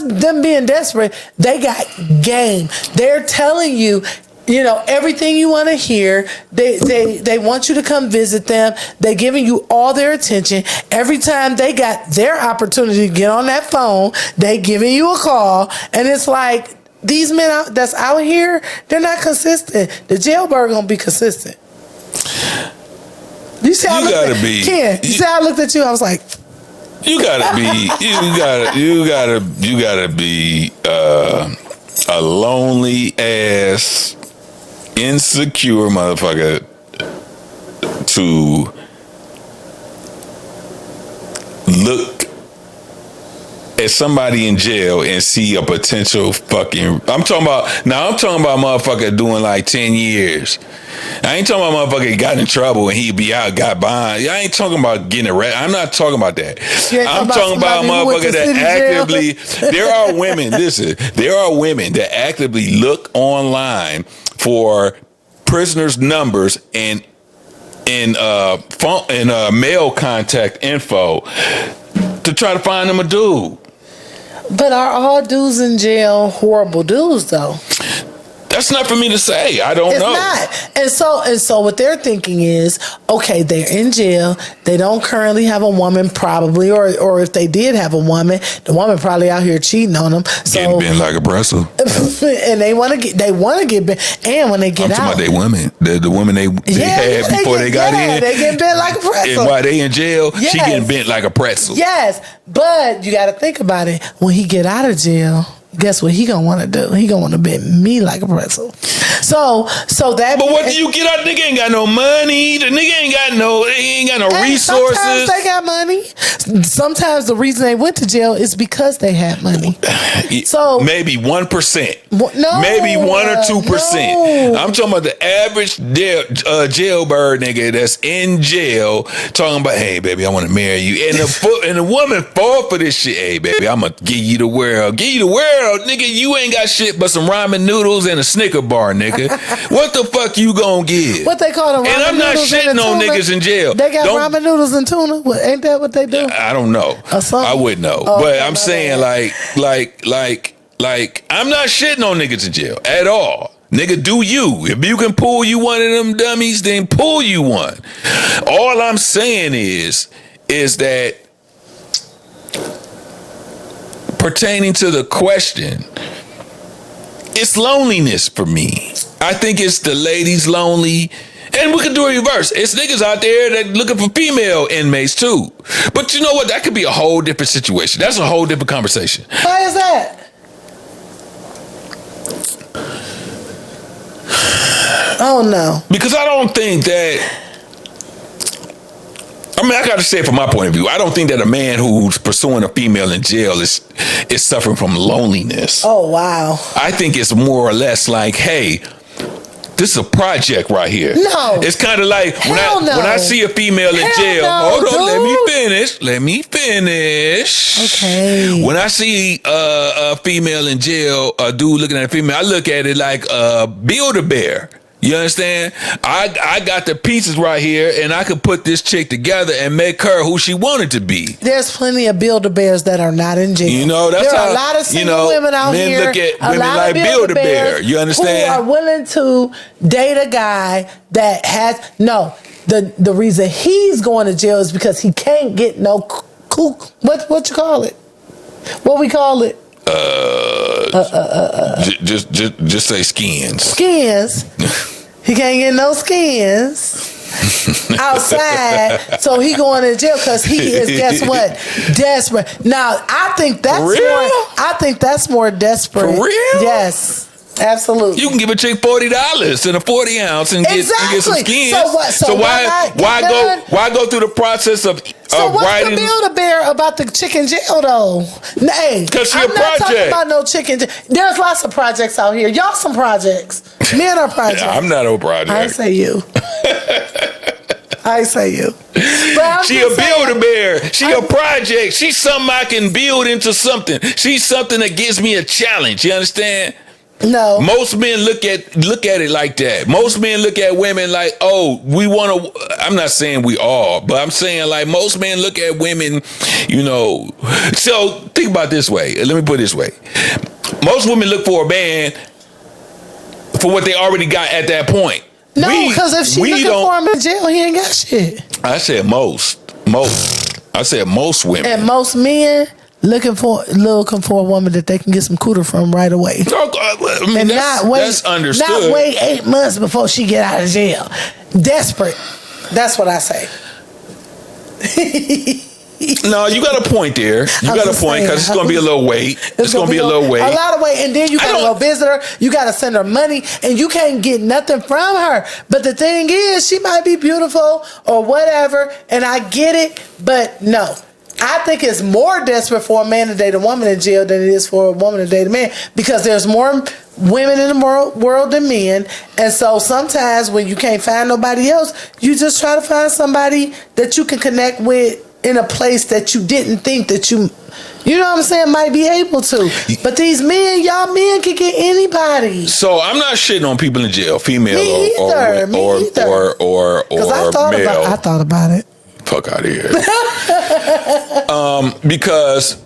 them being desperate. They got game. They're telling you, everything you want to hear. They want you to come visit them. They're giving you all their attention. Every time they got their opportunity to get on that phone, they giving you a call. And it's like, these men that's out here, they're not consistent. The jailbird gonna be consistent. You see how Ken, you see how I looked at you? I was like,
you gotta be a lonely ass, insecure motherfucker to look at somebody in jail and see a potential fucking. I'm talking about motherfucker doing like 10 years. I ain't talking about motherfucker got in trouble and he be out, got bond. I ain't talking about getting arrested. I'm not talking about that. I'm talking about motherfucker that actively. There are women. Listen, there are women that actively look online for prisoners' numbers and phone and mail contact info to try to find them a dude.
But are all dudes in jail horrible dudes though?
That's not for me to say. I don't know.
It's not. And so what they're thinking is, okay, they're in jail. They don't currently have a woman probably, or if they did have a woman, the woman probably out here cheating on them. So,
getting bent like a pretzel.
And they want to get bent. And when they get out.
I'm talking about they women. The women they had before they got in.
They get bent like a pretzel.
And while they in jail, she getting bent like a pretzel.
Yes. But you got to think about it. When he get out of jail, guess what he gonna want to do? He gonna want to bend me like a pretzel. So that.
But what do you get out? Nigga ain't got no money. The nigga ain't got no resources.
Sometimes they got money. Sometimes the reason they went to jail is because they had money. So
maybe 1%.
No,
maybe 1 or 2%.
No.
I'm talking about the average jailbird nigga that's in jail talking about, hey baby, I want to marry you, and the woman fall for this shit. Hey baby, I'm gonna give you the world. Give you the world. world, nigga, you ain't got shit but some ramen noodles and a Snicker bar, nigga. What the fuck you gonna get?
What they call them?
And I'm not shitting on niggas in jail.
They got ramen noodles and tuna. Ain't that what they do?
I don't know. I wouldn't know. But I'm saying like, I'm not shitting on niggas in jail at all. Nigga, do you. If you can pull you one of them dummies, then pull you one. All I'm saying is that pertaining to the question, it's loneliness for me. I think it's the ladies lonely. And we can do a reverse. It's niggas out there that looking for female inmates too. But you know what? That could be a whole different situation. That's a whole different conversation.
Why is that? Oh no.
Because I don't think that, I mean, I got to say it from my point of view. I don't think that a man who's pursuing a female in jail is suffering from loneliness.
Oh, wow.
I think it's more or less like, hey, this is a project right here.
No.
It's kind of like when I see a female in jail. Hold on,
dude.
Let me finish.
Okay.
When I see a female in jail, a dude looking at a female, I look at it like Build-A-Bear. You understand? I got the pieces right here, and I could put this chick together and make her who she wanted to be.
There's plenty of Build-A-Bears that are not in jail.
You know, that's
there
how
are a lot of single women out
men
here.
look at women like Build-A-Bear. You understand?
Who are willing to date a guy that has the reason he's going to jail is because he can't get no kook. What you call it? What we call it?
Just say skins.
Skins. He can't get no skins outside, so he going to jail because he is, guess what, desperate. Now I think that's more. I think that's more desperate.
For real?
Yes. Absolutely.
You can give a chick $40 and a 40 ounce and get some skins.
So what? So
why go through the process of
what's
writing?
the Build-A-Bear about the chicken jail though? Hey,
because
I'm not talking about no chicken jail. There's lots of projects out here. Y'all some projects. Men are projects.
I'm not a project.
I say you. I say you.
She a Build-A-Bear. She a project. She's something I can build into something. She's something that gives me a challenge. You understand?
No.
Most men look at it like that. Most men look at women like, oh, we want to. I'm not saying we all, but I'm saying like most men look at women, you know. So think about it this way. Let me put it this way. Most women look for a man for what they already got at that point.
No, because if she looking for him in jail, he ain't got shit.
I said most. I said most women.
And most men looking for a woman that they can get some cooter from right away.
I mean,
and
that's understood.
Not wait 8 months before she get out of jail. Desperate. That's what I say.
No, you got a point there. You got a point because it's going to be a little wait. It's going to be a little wait.
A lot of wait. And then you got to go visit her. You got to send her money. And you can't get nothing from her. But the thing is, she might be beautiful or whatever. And I get it. But no. I think it's more desperate for a man to date a woman in jail than it is for a woman to date a man because there's more women in the world than men. And so sometimes when you can't find nobody else, you just try to find somebody that you can connect with in a place that you didn't think that you know what I'm saying, might be able to. But these men, y'all men can get anybody.
So I'm not shitting on people in jail, female or male.
I thought about it.
Fuck out of here. Because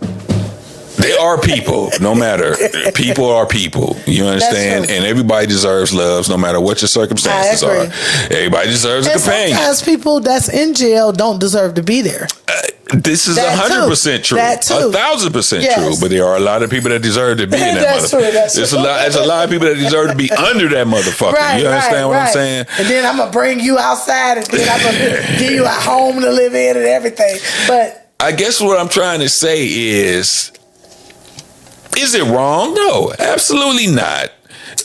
they are people, no matter. People are people. You understand? And everybody deserves love, no matter what your circumstances are. Everybody deserves a companion.
Sometimes people that's in jail don't deserve to be there.
This is 100% true.
That too.
1,000% true. But there are a lot of people that deserve to be in that motherfucker. There's a lot of people that deserve to be under that motherfucker. You understand what I'm saying?
And then I'm gonna bring you outside, and then I'm gonna give you a home to live in and everything. But
I guess what I'm trying to say is it wrong? No, absolutely not.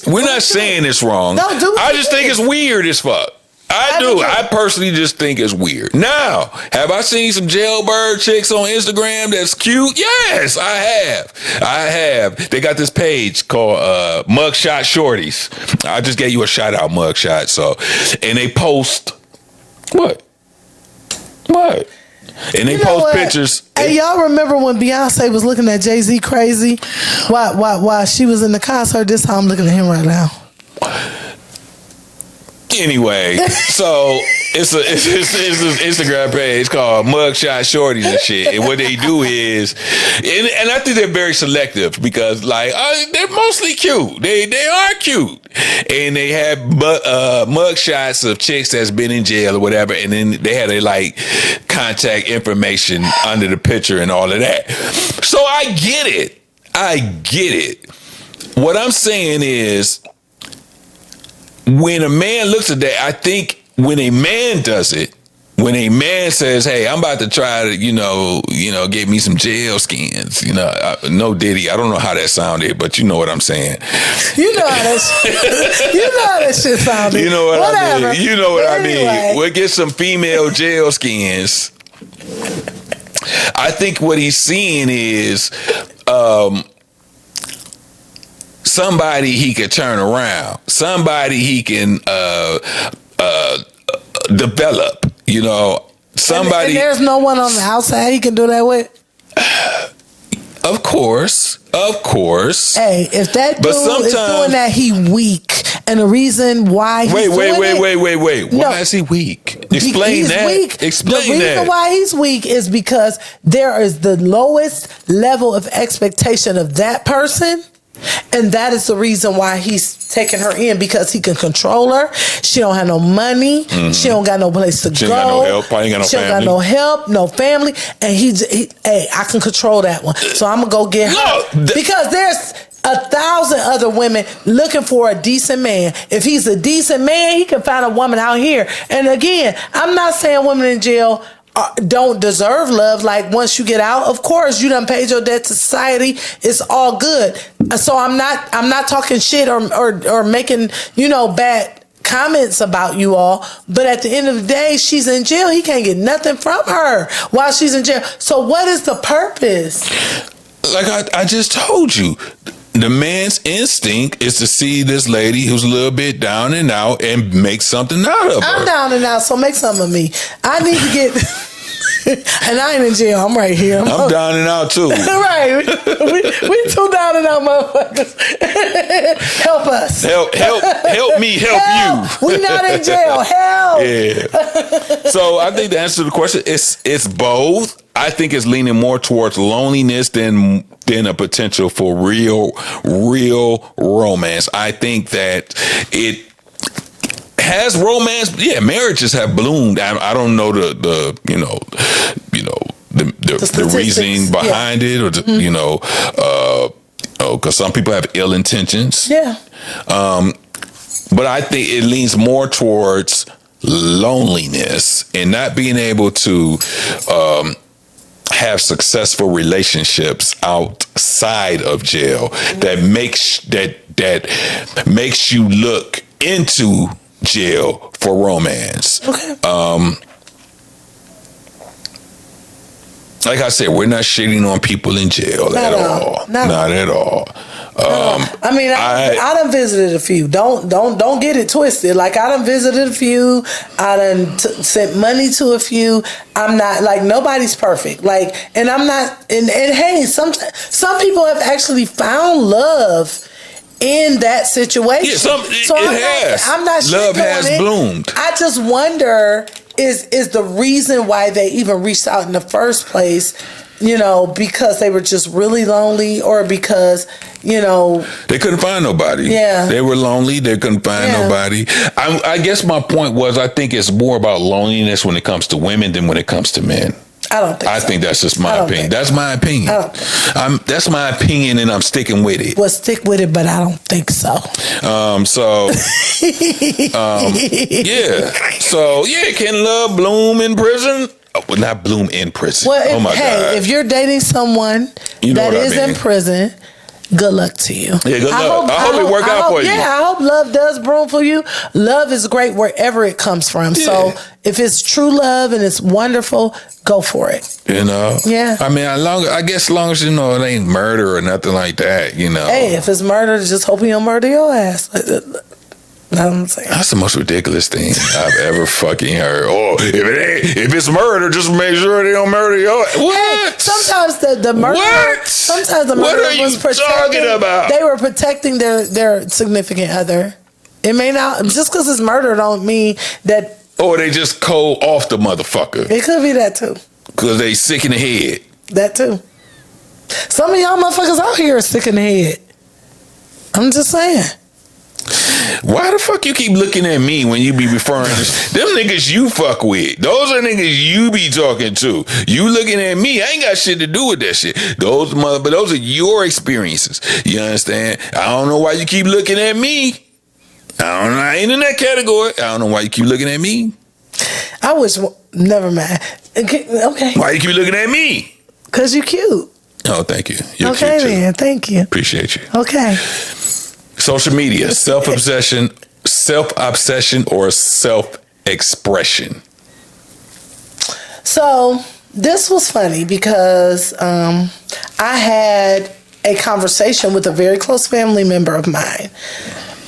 We're not saying it's wrong.
No, dude,
I just think it's weird as fuck. I do. I personally just think it's weird. Now, have I seen some jailbird chicks on Instagram that's cute? Yes, I have. They got this page called Mugshot Shorties. I just gave you a shout out, Mugshot. So, and they post what? And they
You know
post
what?
pictures.
Hey, y'all remember when Beyonce was looking at Jay-Z crazy? Why she was in the concert? This how I'm looking at him right now.
Anyway, so it's an Instagram page called Mugshot Shorties and shit. And what they do is, and I think they're very selective because like they're mostly cute. They are cute, and they have mugshots of chicks that's been in jail or whatever, and then they had a like contact information under the picture and all of that. So I get it. What I'm saying is, when a man looks at that, I think when a man does it, when a man says, "Hey, I'm about to try to, get me some jail skins," no Diddy, I don't know how that sounded, but you know what I'm saying.
You know how that shit sounded.
You know what
Whatever.
I mean. You know what I
Anyway.
mean. We'll get some female jail skins. I think what he's seeing is somebody he could turn around, somebody he can develop, somebody.
And there's no one on the outside he can do that with.
Of course.
Hey, if that dude is doing that, he weak. And the reason why he's
wait.
No,
Why is he weak? Explain
he's
that.
Weak.
Explain
the reason why he's weak is because there is the lowest level of expectation of that person. And that is the reason why he's taking her in, because he can control her. She don't have no money. Mm-hmm. She don't got no place to go.
She got no help. Probably ain't got no
she
family.
Don't got no help, no family. And hey, I can control that one. So I'm gonna go get her because there's 1,000 other women looking for a decent man. If he's a decent man, he can find a woman out here. And again, I'm not saying women in jail don't deserve love. Like, once you get out, of course you done paid your debt to society. It's all good. So I'm not talking shit or making bad comments about you all. But at the end of the day, she's in jail. He can't get nothing from her while she's in jail. So what is the purpose?
Like I just told you, the man's instinct is to see this lady who's a little bit down and out and make something out of her.
I'm down and out, so make something of me. I need to get... And I ain't in jail. I'm right here.
I'm down and out too.
Right. We two down and out motherfuckers. Help us.
Help me help you.
We not in jail. Help.
Yeah. So I think the answer to the question is it's both. I think it's leaning more towards loneliness than a potential for real romance. I think that it has romance. Yeah, marriages have bloomed. I don't know the reasoning behind it, or because some people have ill intentions.
Yeah.
But I think it leans more towards loneliness and not being able to have successful relationships outside of jail that makes you look into jail for romance.
Okay.
Like I said, we're not shitting on people in jail at all. Not at all.
I mean, I done visited a few. Don't get it twisted. Like, I done visited a few. I done sent money to a few. I'm not, like, nobody's perfect. Like, and I'm not. And hey, some people have actually found love in that situation.
Yeah, I'm not. Love has bloomed.
I just wonder, is the reason why they even reached out in the first place, because they were just really lonely, or because,
they couldn't find nobody.
Yeah.
They were lonely. They couldn't find nobody. I guess my point was, I think it's more about loneliness when it comes to women than when it comes to men.
I don't think so.
think that's just my opinion. That's my opinion. That's my opinion, and I'm sticking with it.
Well, stick with it, but I don't think so.
Yeah. So, yeah, can love bloom in prison? Well, not bloom in prison.
Well,
God.
If you're dating someone that is in prison, good luck to you.
Yeah, good luck. I hope it work out for you.
Yeah, I hope love does bloom for you. Love is great wherever it comes from. Yeah. So if it's true love and it's wonderful, go for it. Yeah.
I mean, I guess as long as it ain't murder or nothing like that.
Hey, if it's murder, just hope you don't murder your ass. I'm saying.
That's the most ridiculous thing I've ever fucking heard. Oh, if it's murder, just make sure they don't murder you. What?
Hey, sometimes the murder.
What?
Sometimes the murder
What are you
was protecting.
talking about?
They were protecting their significant other. It may not, just because it's murder don't mean that.
Or they just cold off the motherfucker.
It could be that too.
Because they sick in the head.
That too. Some of y'all motherfuckers out here are sick in the head. I'm just saying.
Why the fuck you keep looking at me when you be referring to them niggas you fuck with? Those are niggas you be talking to. You looking at me, I ain't got shit to do with that shit. But those are your experiences. You understand? I don't know why you keep looking at me. I don't know. I ain't in that category. I don't know why you keep looking at me.
I wish. Never mind. Okay.
Why you keep looking at me?
Because you cute.
Oh, thank you. You're
okay,
cute too.
man. Thank you.
Appreciate you.
Okay.
Social media, self-obsession, or self-expression.
So this was funny because I had a conversation with a very close family member of mine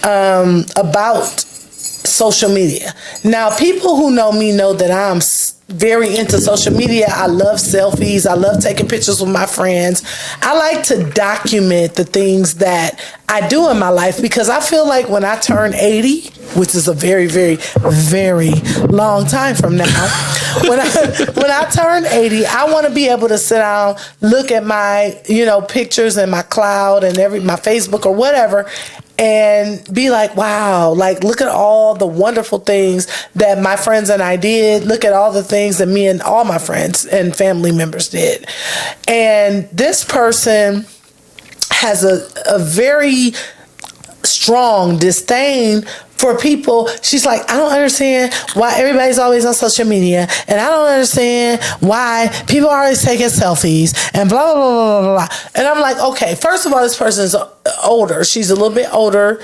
about social media. Now, people who know me know that I'm very into social media. I love selfies. I love taking pictures with my friends. I like to document the things that I do in my life because I feel like when I turn 80, which is a very, very, very long time from now, when I turn 80, I want to be able to sit down, look at my, pictures and my cloud and my Facebook or whatever, and be like, wow, like, look at all the wonderful things that my friends and I did. Look at all the things that me and all my friends and family members did. And this person has a very strong disdain for people. She's like, I don't understand why everybody's always on social media, and I don't understand why people are always taking selfies and blah, blah, blah, blah, blah. And I'm like, okay, first of all, this person's older. She's a little bit older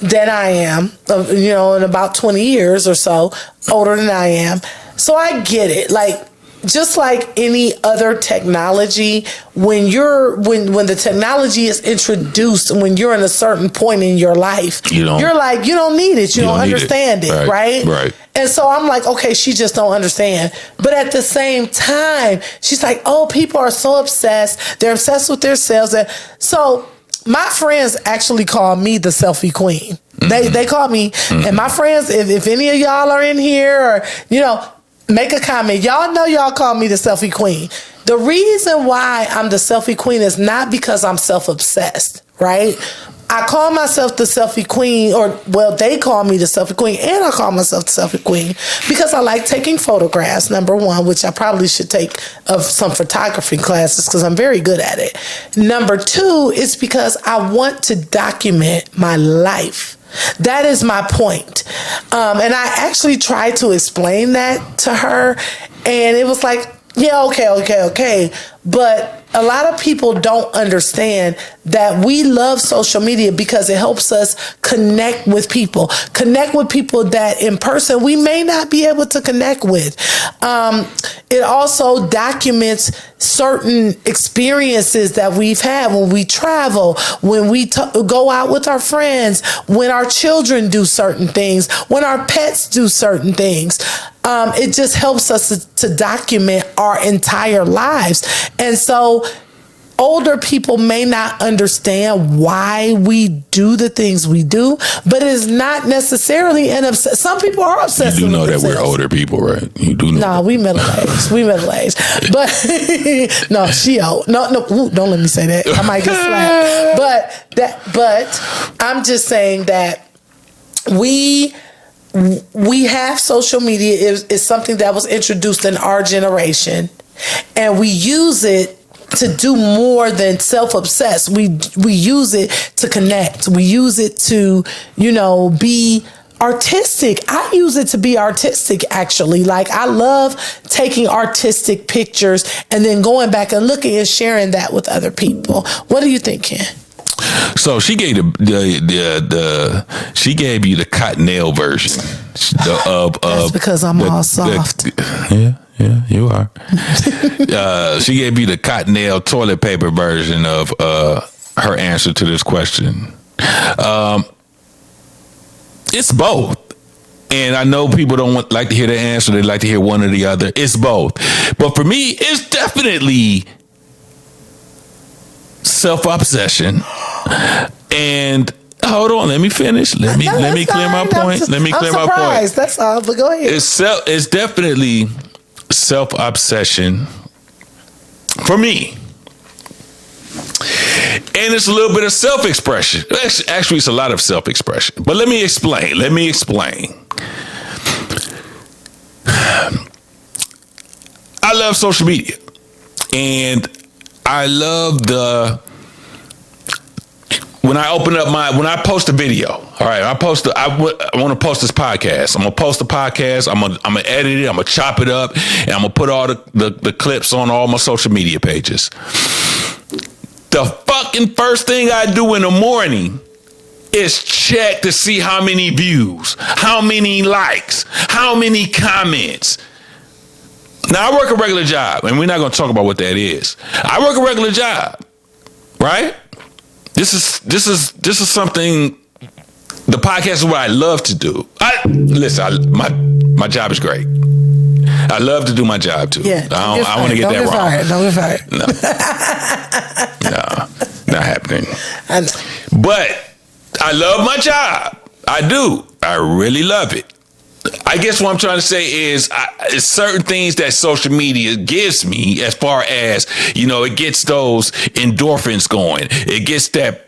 than I am, in about 20 years or so, older than I am. So I get it. Like, just like any other technology, when the technology is introduced, when you're in a certain point in your life, you're like, you don't need it. You don't understand it, right?
Right.
And so I'm like, okay, she just don't understand. But at the same time, she's like, oh, people are so obsessed. They're obsessed with themselves. And so my friends actually call me the selfie queen. Mm-hmm. They call me, and my friends, if any of y'all are in here or, make a comment. Y'all know y'all call me the selfie queen. The reason why I'm the selfie queen is not because I'm self-obsessed, right? I call myself the selfie queen, they call me the selfie queen, and I call myself the selfie queen because I like taking photographs, number one, which I probably should take of some photography classes because I'm very good at it. Number two is because I want to document my life. That is my point. And I actually tried to explain that to her, and it was like, yeah, okay. But a lot of people don't understand that we love social media because it helps us connect with people that in person we may not be able to connect with. It also documents certain experiences that we've had when we travel, when we go out with our friends, when our children do certain things, when our pets do certain things. It just helps us to document our entire lives. And so older people may not understand why we do the things we do, but it is not necessarily an obsession. Some people are obsessed. You
do know that we're older people, right? You do know.
No, we middle-aged. But no, she old. No, ooh, don't let me say that. I might get slapped. But I'm just saying that we have social media is something that was introduced in our generation, and we use it to do more than self-obsessed. We use it to connect. We use it to, be artistic. I use it to be artistic, actually. Like, I love taking artistic pictures and then going back and looking and sharing that with other people. What do you think, Ken?
So she gave she gave you the cottonelle version
That's because I'm all soft.
Yeah, you are. She gave you the cottonelle toilet paper version of her answer to this question. It's both. And I know people don't like to hear the answer. They like to hear one or the other. It's both. But for me, it's definitely self-obsession. And hold on, let me finish. Let me clear my point. Let me clear my point.
That's all, but go ahead.
It's definitely self-obsession for me. And it's a little bit of self-expression. Actually, it's a lot of self-expression. But let me explain. I love social media. And I love when I post a video, all right, I want to post this podcast. I'm going to post the podcast. I'm going to edit it. I'm going to chop it up. And I'm going to put all the clips on all my social media pages. The fucking first thing I do in the morning is check to see how many views, how many likes, how many comments. Now, I work a regular job, and we're not going to talk about what that is. I work a regular job, right? This is something. The podcast is what I love to do. My job is great. I love to do my job too.
Yeah,
I want to get that wrong.
Don't get fired.
No, not happening.
I know.
But I love my job. I do. I really love it. I guess what I'm trying to say is it's certain things that social media gives me, as far as, it gets those endorphins going. It gets that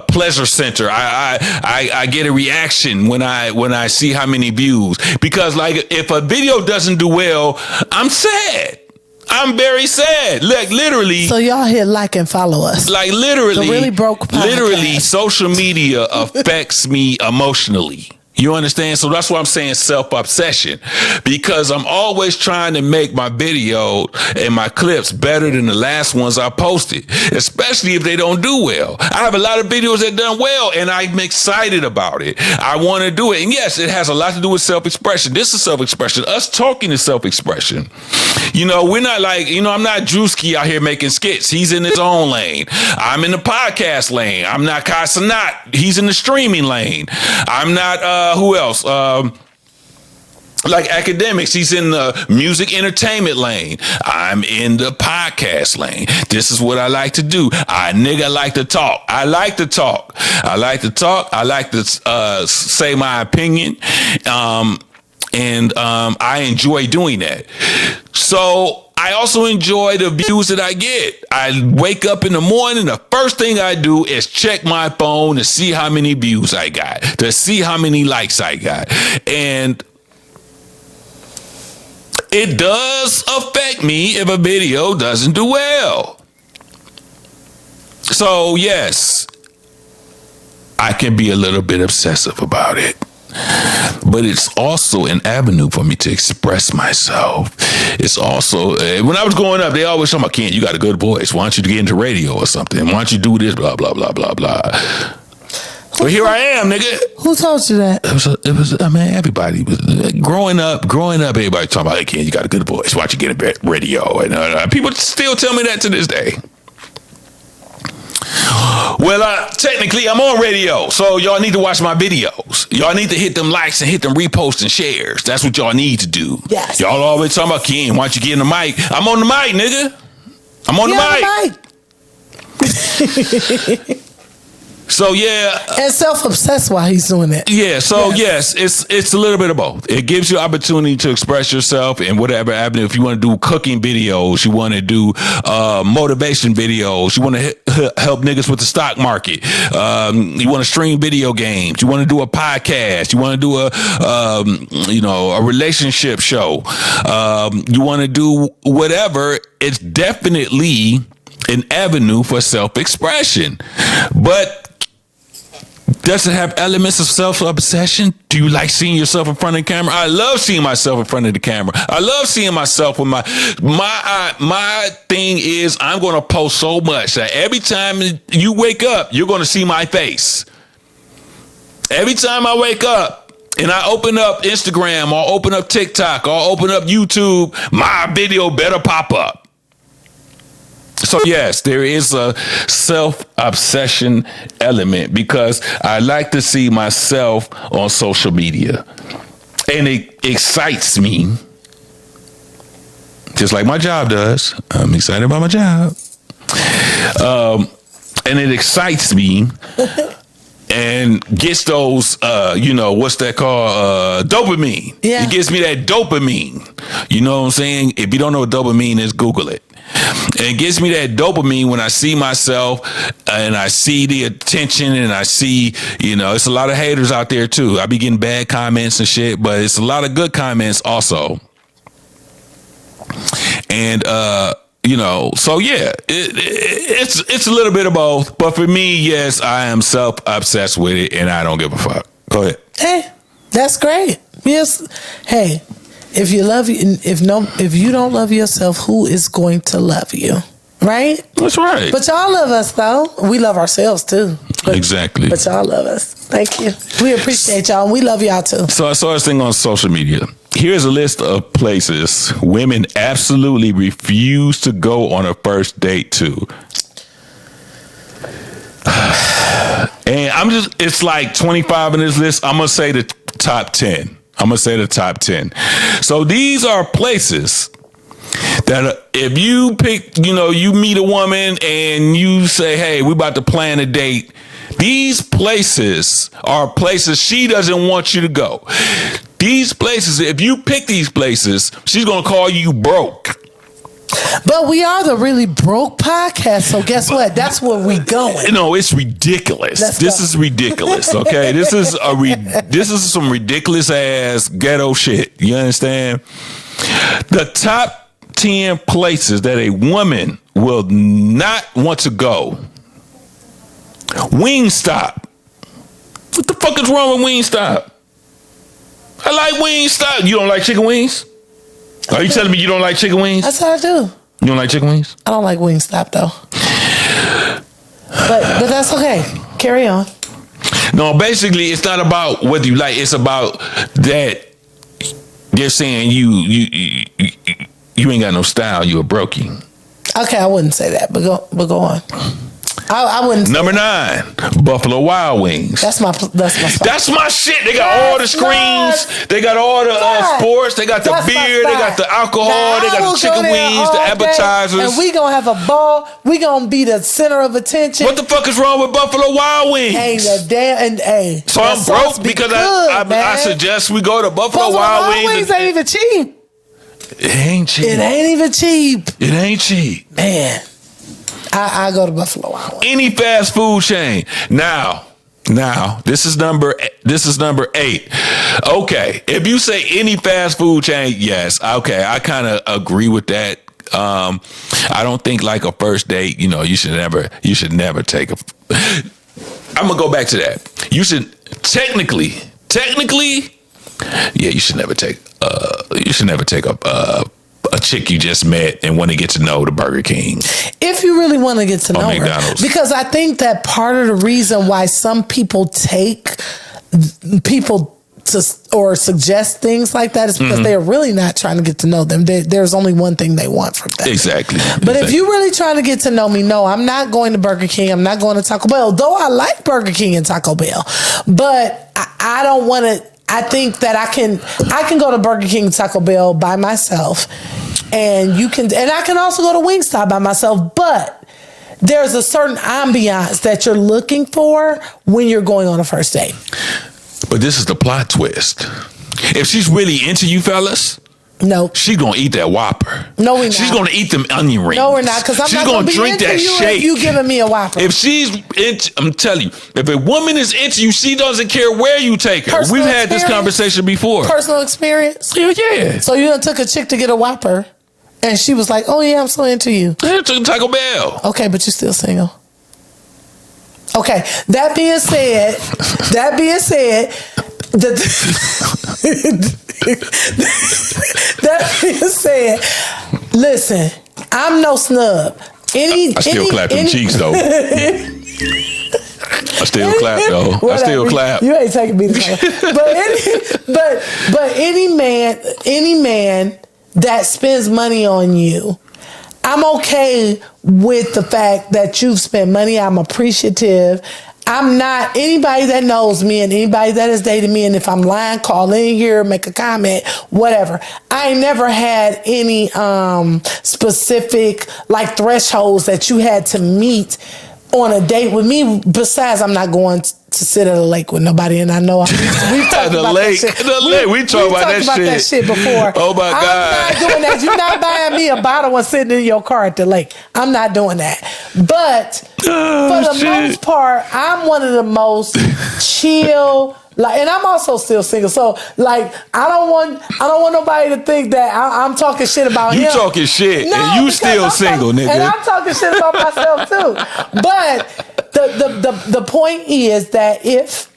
pleasure center. I get a reaction when I see how many views, because like if a video doesn't do well, I'm sad. I'm very sad. Like literally.
So y'all hit like and follow us.
Like literally.
The Really Broke podcast.
Literally, social media affects me emotionally. You understand? So that's why I'm saying self-obsession, because I'm always trying to make my video and my clips better than the last ones I posted, especially if they don't do well. I have a lot of videos that done well, and I'm excited about it. I want to do it. And yes, it has a lot to do with self-expression. This is self-expression. Us talking is self-expression. We're not like, I'm not Drewski out here making skits. He's in his own lane. I'm in the podcast lane. I'm not Kai Sanat. He's in the streaming lane. I'm not, who else? Like academics, he's in the music entertainment lane. I'm in the podcast lane. This is what I like to do. I like to talk. I like to talk. I like to say my opinion. And I enjoy doing that. So I also enjoy the views that I get. I wake up in the morning, the first thing I do is check my phone to see how many views I got, to see how many likes I got. And it does affect me if a video doesn't do well. So yes, I can be a little bit obsessive about it. But it's also an avenue for me to express myself. It's also, when I was growing up, they always told me, Ken, you got a good voice. Why don't you get into radio or something? Why don't you do this, blah, blah, blah, blah, blah. But here I am, nigga.
Who told you that?
It was everybody was growing up, everybody talking about, hey, Ken, you got a good voice. Why don't you get into radio? And people still tell me that to this day. Well, technically, I'm on radio, so y'all need to watch my videos. Y'all need to hit them likes and hit them reposts and shares. That's what y'all need to do.
Yes.
Y'all always talking about, Ken, why don't you get in the mic? I'm on the mic, nigga. I'm on the mic. So yeah,
and self-obsessed while he's doing it.
Yeah, so yes, it's a little bit of both. It gives you opportunity to express yourself in whatever avenue. If you want to do cooking videos, you want to do motivation videos, you want to help niggas with the stock market, you want to stream video games, you want to do a podcast, you want to do a relationship show, you want to do whatever. It's definitely an avenue for self-expression, but does it have elements of self-obsession? Do you like seeing yourself in front of the camera? I love seeing myself in front of the camera. I love seeing myself with my thing is I'm going to post so much that every time you wake up, you're going to see my face. Every time I wake up and I open up Instagram or open up TikTok or open up YouTube, my video better pop up. So yes, there is a self-obsession element because I like to see myself on social media. And it excites me. Just like my job does. I'm excited about my job. And it excites me and gets those, what's that called? Dopamine.
Yeah.
It gives me that dopamine. You know what I'm saying? If you don't know what dopamine is, Google it. And it gives me that dopamine when I see myself and I see the attention and I see, it's a lot of haters out there too. I be getting bad comments and shit, but it's a lot of good comments also. And, so yeah, it's a little bit of both. But for me, yes, I am self-obsessed with it and I don't give a fuck. Go ahead.
Hey, that's great. Yes. Hey. If you don't love yourself, who is going to love you? Right?
That's right.
But y'all love us though. We love ourselves too.
Exactly.
But y'all love us. Thank you. We appreciate y'all and we love y'all too.
So I saw this thing on social media. Here's a list of places women absolutely refuse to go on a first date to. And it's like 25 in this list. I'm going to say the top 10. So these are places that if you pick, you meet a woman and you say, hey, we about to plan a date. These places are places she doesn't want you to go. These places, if you pick these places, she's going to call you broke.
But we are the Really Broke podcast, so guess what? That's where we going.
No, it's ridiculous. This is ridiculous, okay? This is some ridiculous ass ghetto shit. You understand? The top 10 places that a woman will not want to go. Wingstop. What the fuck is wrong with Wingstop? I like Wingstop. You don't like chicken wings? Are you telling me you don't like chicken wings?
That's what I do.
You don't like chicken wings?
I don't like Wingstop though. But that's okay. Carry on.
No, basically it's not about whether you like, it's about that they're saying you ain't got no style, you a brokey.
Okay, I wouldn't say that, but go on. I wouldn't.
Number 9, Buffalo Wild Wings.
That's my spot.
That's my shit. They got all the screens. They got all the sports. They got the beer. They got the alcohol.
Now,
they got the chicken wings, the appetizers.
And we gonna have a ball. We gonna be the center of attention.
What the fuck is wrong with Buffalo Wild Wings?
Ain't a damn and hey.
So I'm broke because I suggest we go to Buffalo Wild Wings.
Ain't even cheap.
It ain't cheap.
It ain't even cheap.
It ain't cheap.
Man. I go to Buffalo Wild Wings.
Any fast food chain. Now, this is number 8. Okay, if you say any fast food chain, yes. Okay, I kind of agree with that. I don't think like a first date, you should never take a. I'm gonna go back to that. You should technically, yeah, you should never take a chick you just met and want to get to know the Burger King.
If you really want to get to know
McDonald's.
her. Because I think that part of the reason why some people take people to or suggest things like that is because they're really not trying to get to know them. There's only one thing they want from them.
Exactly.
But if you really trying to get to know me, no, I'm not going to Burger King. I'm not going to Taco Bell, though I like Burger King and Taco Bell. But I don't want to. I think that I can go to Burger King and Taco Bell by myself, and I can also go to Wingstop by myself, but there's a certain ambiance that you're looking for when you're going on a first date.
But this is the plot twist. If she's really into you fellas,
no,
she's gonna eat that Whopper.
No, we're not.
She's gonna eat them onion rings.
No, we're not, because I'm not gonna drink that shake. If you giving me a Whopper.
If she's into, I'm telling you, if a woman is into you, she doesn't care where you take her.
Personal
We've had this conversation before.
Personal experience.
Yeah.
So you done took a chick to get a Whopper, and she was like, "Oh yeah, I'm so into you."
Yeah, took Taco Bell.
Okay, but you're still single. Okay. That being said, that being said, listen, I'm no snub. I
still clap them cheeks though. I still clap though.
Whatever.
I still clap.
You ain't taking me to but any man that spends money on you, I'm okay with the fact that you've spent money. I'm appreciative. I'm not, anybody that knows me and anybody that has dated me, and if I'm lying, call in here, make a comment, whatever. I ain't never had any specific like thresholds that you had to meet on a date with me. Besides, I'm not going to sit at a lake with nobody, and I know we've talked
the
about
lake,
that shit.
the lake. We talked about
that shit before.
Oh my God!
I'm not doing that. You're not buying me a bottle and sitting in your car at the lake. I'm not doing that. But for the most part, I'm one of the most chill. Like, and I'm also still single, so like I don't want nobody to think that I'm talking shit about him.
You talking shit, no, and you still single, nigga.
And I'm talking shit about myself too. But the point is that if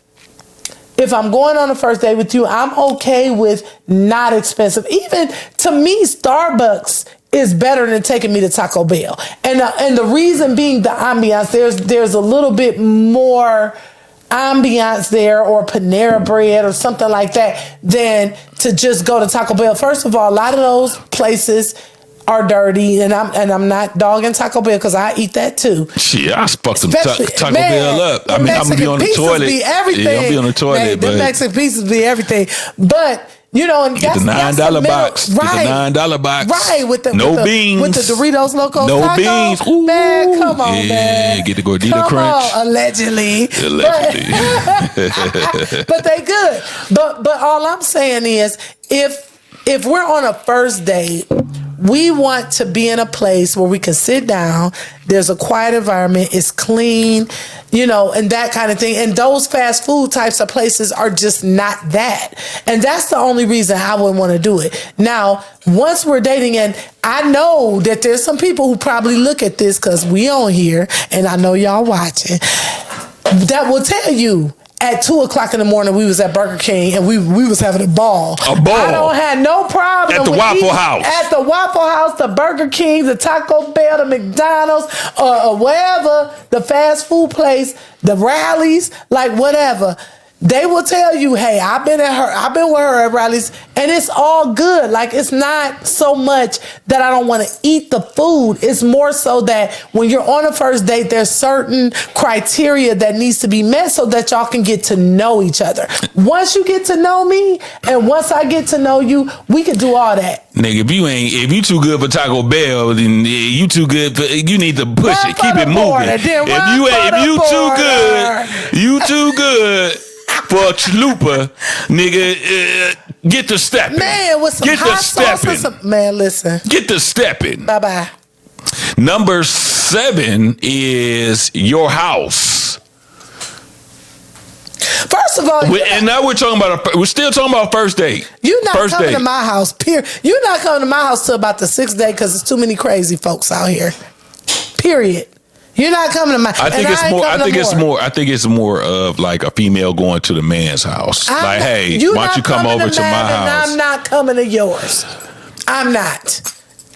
I'm going on a first date with you, I'm okay with not expensive. Even to me, Starbucks is better than taking me to Taco Bell, and the reason being the ambiance. There's a little bit more ambiance there, or Panera Bread or something like that, than to just go to Taco Bell. First of all, a lot of those places are dirty, and I'm not dogging Taco Bell because I eat that too.
Shit, I fucked some Taco Bell up. I mean, I'm gonna be on the toilet.
Be everything.
Yeah, I'm gonna be on the toilet.
The Mexican pizzas be everything, but. You know, and
get the $9 box.
Right.
Get the $9 box.
Right. With the
beans.
With the Doritos Locos
No
Taco.
beans.
Ooh, man, come on, man.
Get the Gordita Crunch.
Allegedly. But they good. But all I'm saying is, if we're on a first date, we want to be in a place where we can sit down. There's a quiet environment. It's clean, and that kind of thing. And those fast food types of places are just not that. And that's the only reason I wouldn't want to do it. Now, once we're dating, and I know that there's some people who probably look at this because we on here, and I know y'all watching, that will tell you, at 2:00 in the morning, we was at Burger King and we was having a ball.
A ball.
I don't have no problem
at the Waffle House.
At the Waffle House, the Burger King, the Taco Bell, the McDonald's, or wherever, the fast food place, the rallies, like whatever. They will tell you, hey, I've been with her at rallies, and it's all good. Like, it's not so much that I don't want to eat the food. It's more so that when you're on a first date, there's certain criteria that needs to be met so that y'all can get to know each other. Once you get to know me, and once I get to know you, we can do all that.
Nigga, if you too good for Taco Bell, then you too good for, you need to push it, keep it moving. If you too good for a chalupa, nigga, get to stepping.
Man, with some hot sauce and some... Man, listen.
Get to stepping.
Bye-bye.
Number 7 is your house.
First of all...
And now we're still talking about first date.
You're not coming to my house, period. You're not coming to my house till about the 6th day because there's too many crazy folks out here. Period. You're not coming to my. I think it's more of like a female going to the man's house. Like, hey, why don't you come over to my house? I'm not coming to yours. I'm not.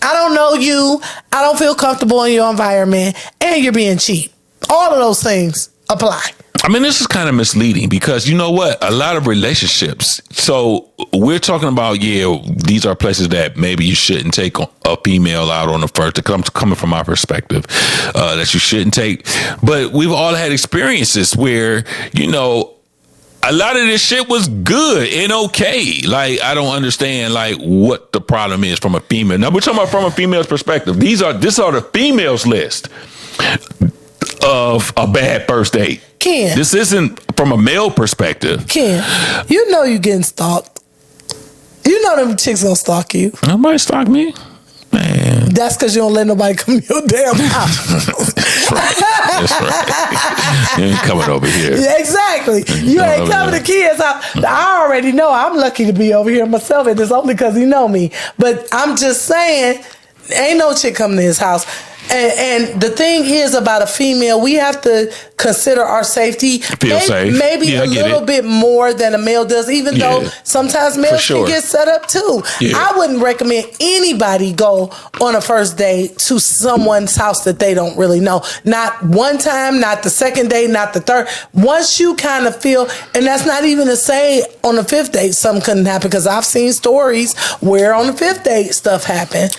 I don't know you. I don't feel comfortable in your environment, and you're being cheap. All of those things apply.
I mean, this is kind of misleading because you know what? A lot of relationships. So we're talking about, these are places that maybe you shouldn't take a female out on the first, coming from my perspective, that you shouldn't take. But we've all had experiences where, a lot of this shit was good and okay. Like, I don't understand like what the problem is from a female. Now we're talking about from a female's perspective. This are the females list of a bad first date.
Ken.
This isn't from a male perspective.
Ken, you getting stalked. You know them chicks gonna stalk you.
Nobody stalk me. Man.
That's because you don't let nobody come to your damn house.
That's right. You ain't coming over here.
Yeah, exactly. You ain't coming to kids' house. I already know I'm lucky to be over here myself, and it's only because you know me. But I'm just saying, ain't no chick coming to his house. And the thing is about a female, we have to consider our safety. Maybe a little bit more than a male does, even though sometimes males can get set up too. Yeah. I wouldn't recommend anybody go on a first date to someone's house that they don't really know. Not one time, not the second date, not the third. Once you kind of feel, and that's not even to say on the 5th date something couldn't happen, because I've seen stories where on the 5th date stuff happened.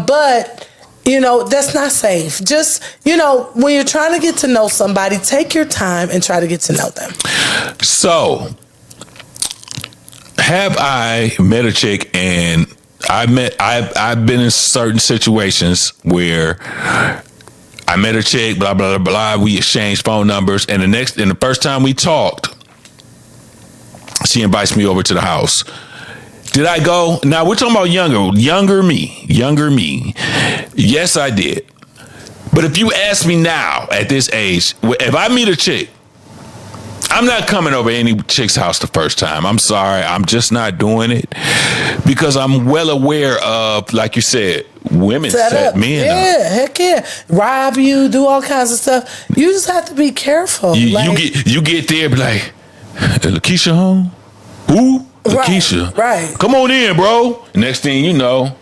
But That's not safe. Just, when you're trying to get to know somebody, take your time and try to get to know them.
So, have I met a chick and I've been in certain situations where I met a chick, blah, blah, blah, blah. We exchanged phone numbers. And the first time we talked, she invites me over to the house. Did I go? Now we're talking about younger me. Yes, I did. But if you ask me now at this age, if I meet a chick, I'm not coming over any chick's house the first time. I'm sorry. I'm just not doing it because I'm well aware of, like you said, women set men up.
Yeah, heck yeah. Rob you, do all kinds of stuff. You just have to be careful.
You get there, be like, Lakeisha home? Who? Lakeisha.
Right.
Come on in, bro. Next thing you know,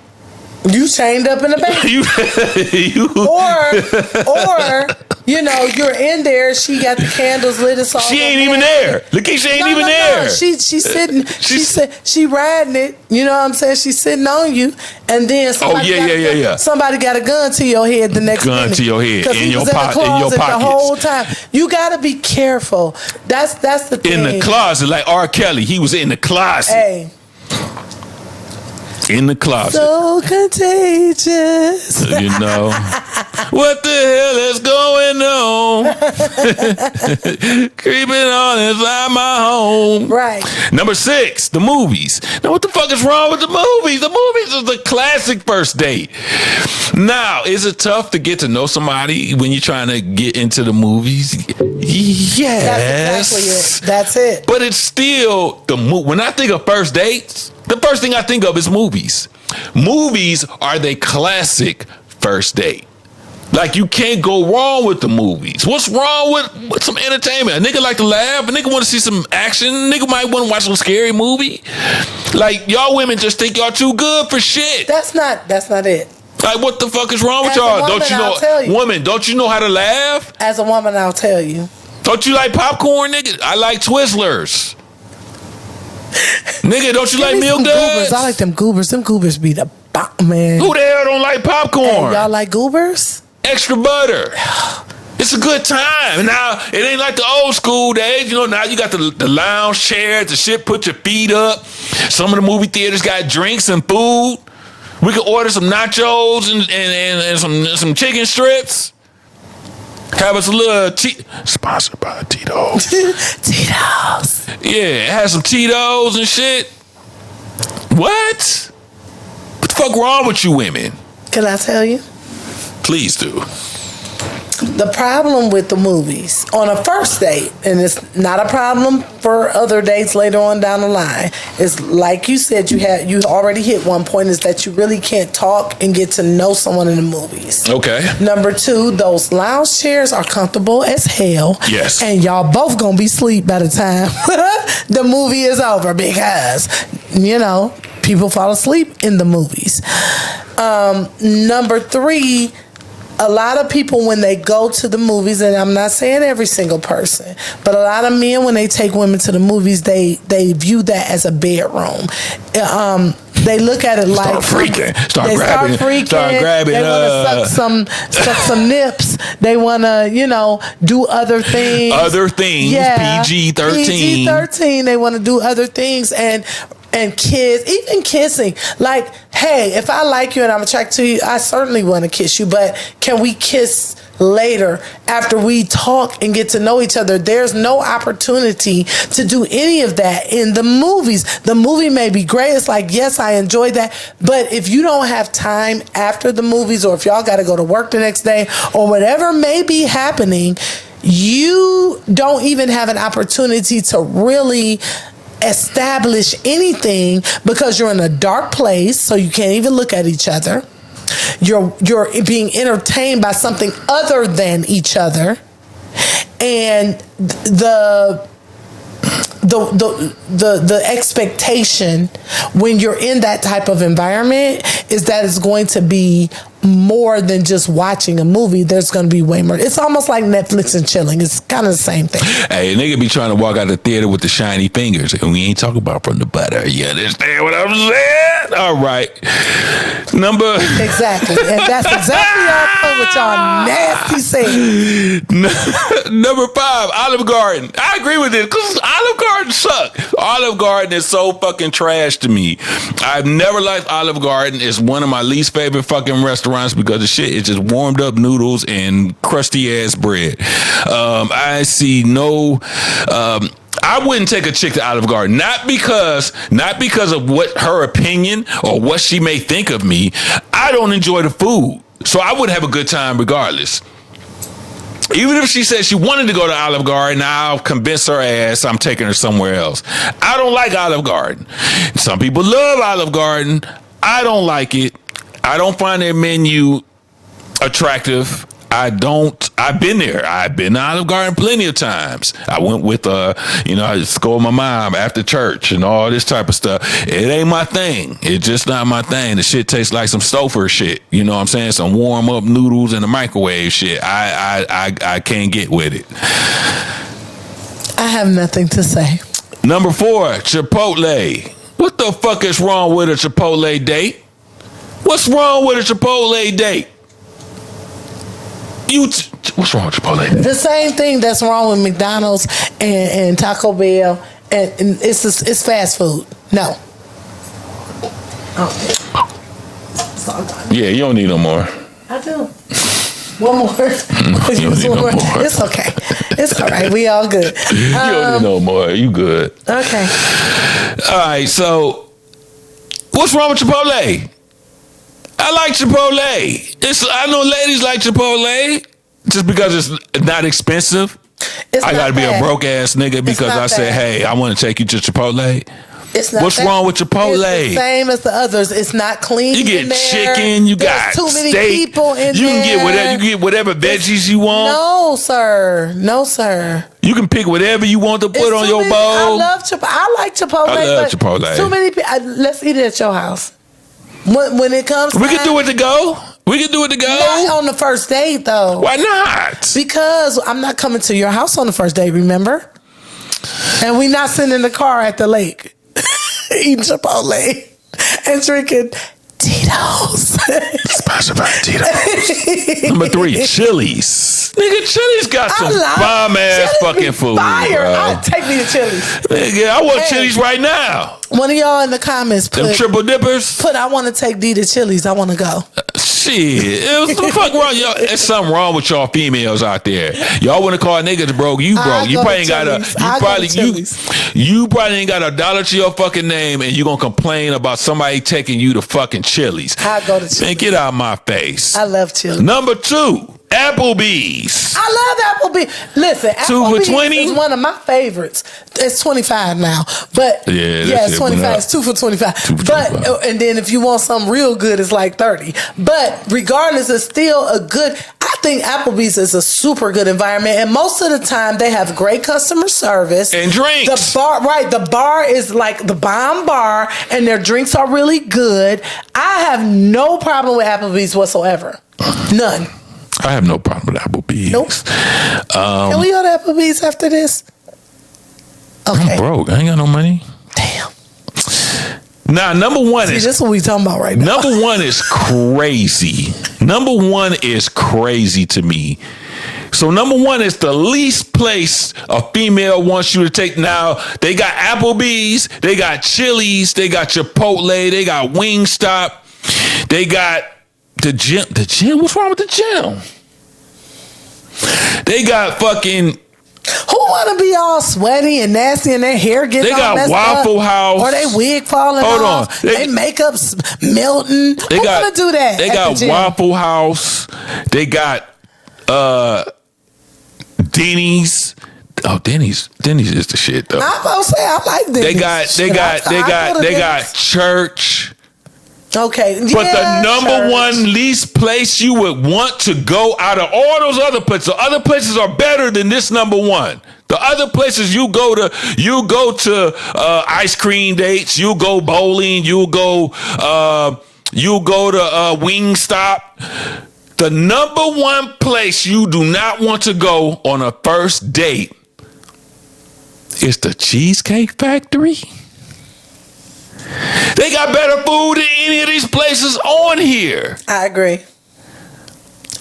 you chained up in the back. Or you're in there. She got the candles lit. It's all.
She ain't even there. Lakeisha ain't even there.
No. She's sitting. She riding it. You know what I'm saying? She's sitting on you, and then somebody got a gun to your head the next minute.
Gun to your head
in your pocket. The whole time. You got to be careful. That's the thing.
In the closet, like R. Kelly, he was in the closet.
Hey.
In the closet.
So contagious.
What the hell is going on? Creeping on inside my home.
Right.
Number 6, the movies. Now, what the fuck is wrong with the movies? The movies is the classic first date. Now, is it tough to get to know somebody when you're trying to get into the movies? Yes.
That's exactly it. That's it.
But it's still when I think of first dates, the first thing I think of is movies. Movies are the classic first date. Like, you can't go wrong with the movies. What's wrong with some entertainment? A nigga like to laugh. A nigga want to see some action. A nigga might want to watch some scary movie. Like, y'all women just think y'all too good for shit.
That's not it.
Like, what the fuck is wrong with y'all? Woman, don't you know how to laugh?
As a woman, I'll tell you.
Don't you like popcorn, nigga? I like Twizzlers. Nigga, don't you like Milk Duds?
I like them goobers. Them goobers be the bomb, man.
Who the hell don't like popcorn?
Hey, y'all like goobers?
Extra butter. It's a good time. Now, it ain't like the old school days. Now you got the lounge chairs, the shit, put your feet up. Some of the movie theaters got drinks and food. We could order some nachos and some chicken strips. Have us a little sponsored by Tito's.
Tito's.
Yeah, have some Tito's and shit. What? What the fuck wrong with you women?
Can I tell you?
Please do.
The problem with the movies on a first date, and it's not a problem for other dates later on down the line, is like you said, you already hit one point, is that you really can't talk and get to know someone in the movies.
Okay.
Number 2, those lounge chairs are comfortable as hell.
Yes.
And y'all both gonna be asleep by the time the movie is over because, people fall asleep in the movies. Number 3, a lot of people, when they go to the movies, and I'm not saying every single person, but a lot of men, when they take women to the movies, they view that as a bedroom. They look at it like
start grabbing.
They want to suck some nips. They want to, do other things.
Yeah, PG-13.
PG-13. They want to do other things and kiss, even kissing. Like, hey, if I like you and I'm attracted to you, I certainly want to kiss you, but can we kiss later after we talk and get to know each other? There's no opportunity to do any of that in the movies. The movie may be great. It's like, yes, I enjoyed that, but if you don't have time after the movies, or if y'all got to go to work the next day, or whatever may be happening, you don't even have an opportunity to really establish anything, because you're in a dark place, so you can't even look at each other. You're being entertained by something other than each other, and the expectation when you're in that type of environment is that it's going to be more than just watching a movie. There's going to be way more. It's almost like Netflix and chilling. It's kind of the same thing.
Hey, nigga be trying to walk out the theater with the shiny fingers, and we ain't talking about from the butter. You understand what I'm saying? All right.
Exactly. And that's exactly what y'all nasty saying.
Number 5, Olive Garden. I agree with it because Olive Garden suck. Olive Garden is so fucking trash to me. I've never liked Olive Garden. It's one of my least favorite fucking restaurants because the shit is just warmed up noodles and crusty ass bread. I see no. I wouldn't take a chick to Olive Garden, not because of what her opinion or what she may think of me. I don't enjoy the food, so I would have a good time regardless. Even if she said she wanted to go to Olive Garden, I'll convince her ass I'm taking her somewhere else. I don't like Olive Garden. Some people love Olive Garden. I don't like it. I don't find their menu attractive. I've been there. I've been to Olive Garden plenty of times. I went with, I scold my mom after church and all this type of stuff. It ain't my thing. It's just not my thing. The shit tastes like some Stouffer shit. You know what I'm saying? Some warm up noodles in the microwave shit. I can't get with it.
I have nothing to say.
Number 4, Chipotle. What the fuck is wrong with a Chipotle date? What's wrong with a Chipotle date? What's wrong with Chipotle?
The same thing that's wrong with McDonald's and Taco Bell, and it's fast food. No. Oh.
Yeah, you don't need no more.
I do. One more.
You don't need no more.
It's okay. It's all right. We all good.
You don't need no more. You good.
Okay.
All right. So, what's wrong with Chipotle? I like Chipotle. I know ladies like Chipotle just because it's not expensive. I got to be a broke ass nigga because I said, hey, I want to take you to Chipotle.
It's not
What's wrong with Chipotle?
It's the same as the others. It's not clean.
You get chicken. You got
too many
steak.
people in
you
there.
Can get whatever. You get whatever veggies you want.
No, sir. No, sir.
You can pick whatever you want to put on your bowl.
I love Chipotle. I like Chipotle.
I love Chipotle.
Too many people. Let's eat it at your house. When it comes,
we can do it to go. We can do it to go.
Not on the first date, though.
Why not?
Because I'm not coming to your house on the first date. Remember? And we not sitting in the car at the lake eating Chipotle and drinking Tito's.
Sponsored by Tito's. Number 3, Chili's. Nigga, Chili's got some bomb ass fucking food.
Fire!
Bro.
I'll take me to Chili's.
Nigga, I want Chili's right now.
One of y'all in the comments put
them triple dippers.
I want to take D to Chili's. I want to go.
Shit, what the fuck wrong? Y'all, there's something wrong with y'all females out there. Y'all want to call niggas broke? You broke. You probably ain't got you probably ain't got $1 to your fucking name, and you gonna complain about somebody taking you to fucking Chili's.
I go to Chili's.
Man, get out of my face.
I love Chili's.
Number 2, Applebee's.
I love Applebee's. Listen,
2 for $20
is one of my favorites. It's $25 now, but it's 25. It's 2 for $25. But and then if you want something real good, it's like $30. But regardless, it's still a good. I think Applebee's is a super good environment, and most of the time they have great customer service
and drinks.
The bar is like the bomb bar, and their drinks are really good. I have no problem with Applebee's whatsoever. None.
I have no problem with Applebee's.
Nope. Can we go to Applebee's after this? Okay.
I'm broke. I ain't got no money.
Damn.
Now, number 1 is...
That's what we talking about right now.
Number 1 is crazy. Number 1 is crazy to me. So number 1 is the least place a female wants you to take. Now, they got Applebee's, they got Chili's, they got Chipotle, they got Wingstop, they got the gym. The gym? What's wrong with the gym? They got fucking...
Who want to be all sweaty and nasty and their hair getting all messed up? They got
Waffle House.
Or they wig falling off. Hold on. They makeup melting. Who want to do that?
They got Waffle House. They got Denny's. Oh, Denny's is the shit though.
I'm gonna say I like Denny's.
They got church.
Okay,
but the number 1 least place you would want to go out of all those other places. The other places are better than this number 1. The other places you go to ice cream dates, you go bowling, you go You go to Wingstop. The number one place you do not want to go on a first date is the Cheesecake Factory. They got better food than any of these places on here.
I agree.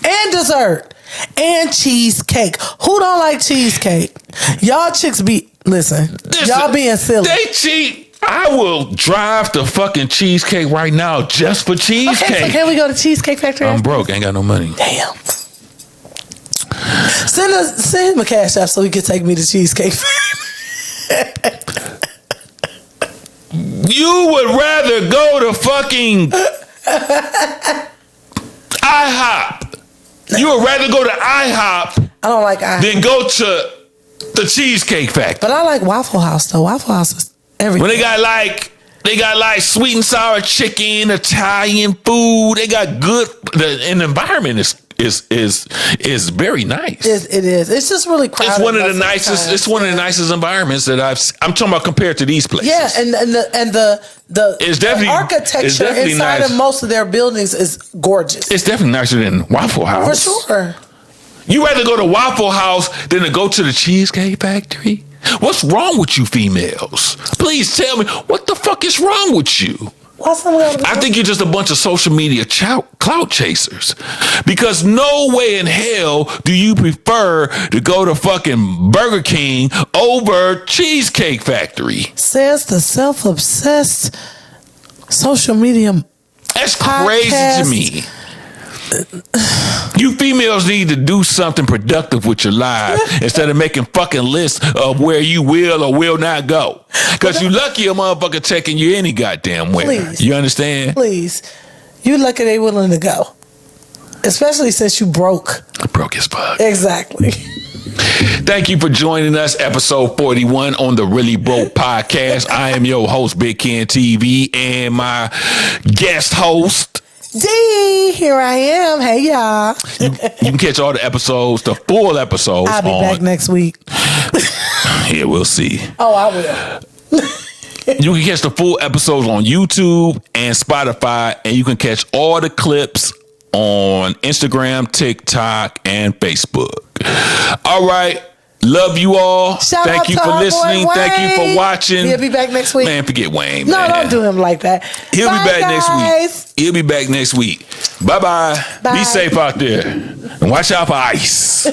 And dessert. And cheesecake. Who don't like cheesecake? Y'all chicks listen, y'all being silly.
They cheat. I will drive to fucking Cheesecake right now just for cheesecake.
Okay, so can we go to Cheesecake Factory?
I'm broke. Ain't got no money.
Damn. Send him a cash app so he can take me to Cheesecake Factory.
You would rather go to fucking IHOP. You would rather go to IHOP.
I don't like IHOP.
Than go to the Cheesecake Factory.
But I like Waffle House though. Waffle House is everything.
When they got like sweet and sour chicken, Italian food. They got good. And the environment is very nice.
It is. It's just really crowded.
It's one of the nicest. It's one of the nicest environments that I'm talking about compared to these places.
Yeah, and the
it's definitely,
the architecture
it's definitely
inside
nice.
of most of their buildings is gorgeous.
It's definitely nicer than Waffle House.
For sure.
You rather go to Waffle House than to go to the Cheesecake Factory? What's wrong with you females? Please tell me, what the fuck is wrong with you? I think you're just a bunch of social media clout chasers. Because no way in hell do you prefer to go to fucking Burger King over Cheesecake Factory.
Says the self-obsessed social media.
That's crazy to me. You females need to do something productive with your lives instead of making fucking lists of where you will or will not go. Because you lucky a motherfucker taking you any goddamn way.
Please.
You understand?
Please. You lucky they willing to go. Especially since you broke.
Broke as fuck.
Exactly.
Thank you for joining us, episode 41 on the Really Broke Podcast. I am your host, Big Ken TV, and my guest host,
D, here I am. Hey, y'all.
You can catch all the episodes, the full episodes.
I'll be back next week.
Yeah, we'll see.
Oh, I will.
You can catch the full episodes on YouTube and Spotify, and you can catch all the clips on Instagram, TikTok, and Facebook. All right. Love you all. Thank you for listening. Thank you for watching.
He'll be back next week.
Man, forget Wayne.
No, don't do him like that.
He'll be back next week. He'll be back next week. Bye-bye. Be safe out there. And watch out for ice.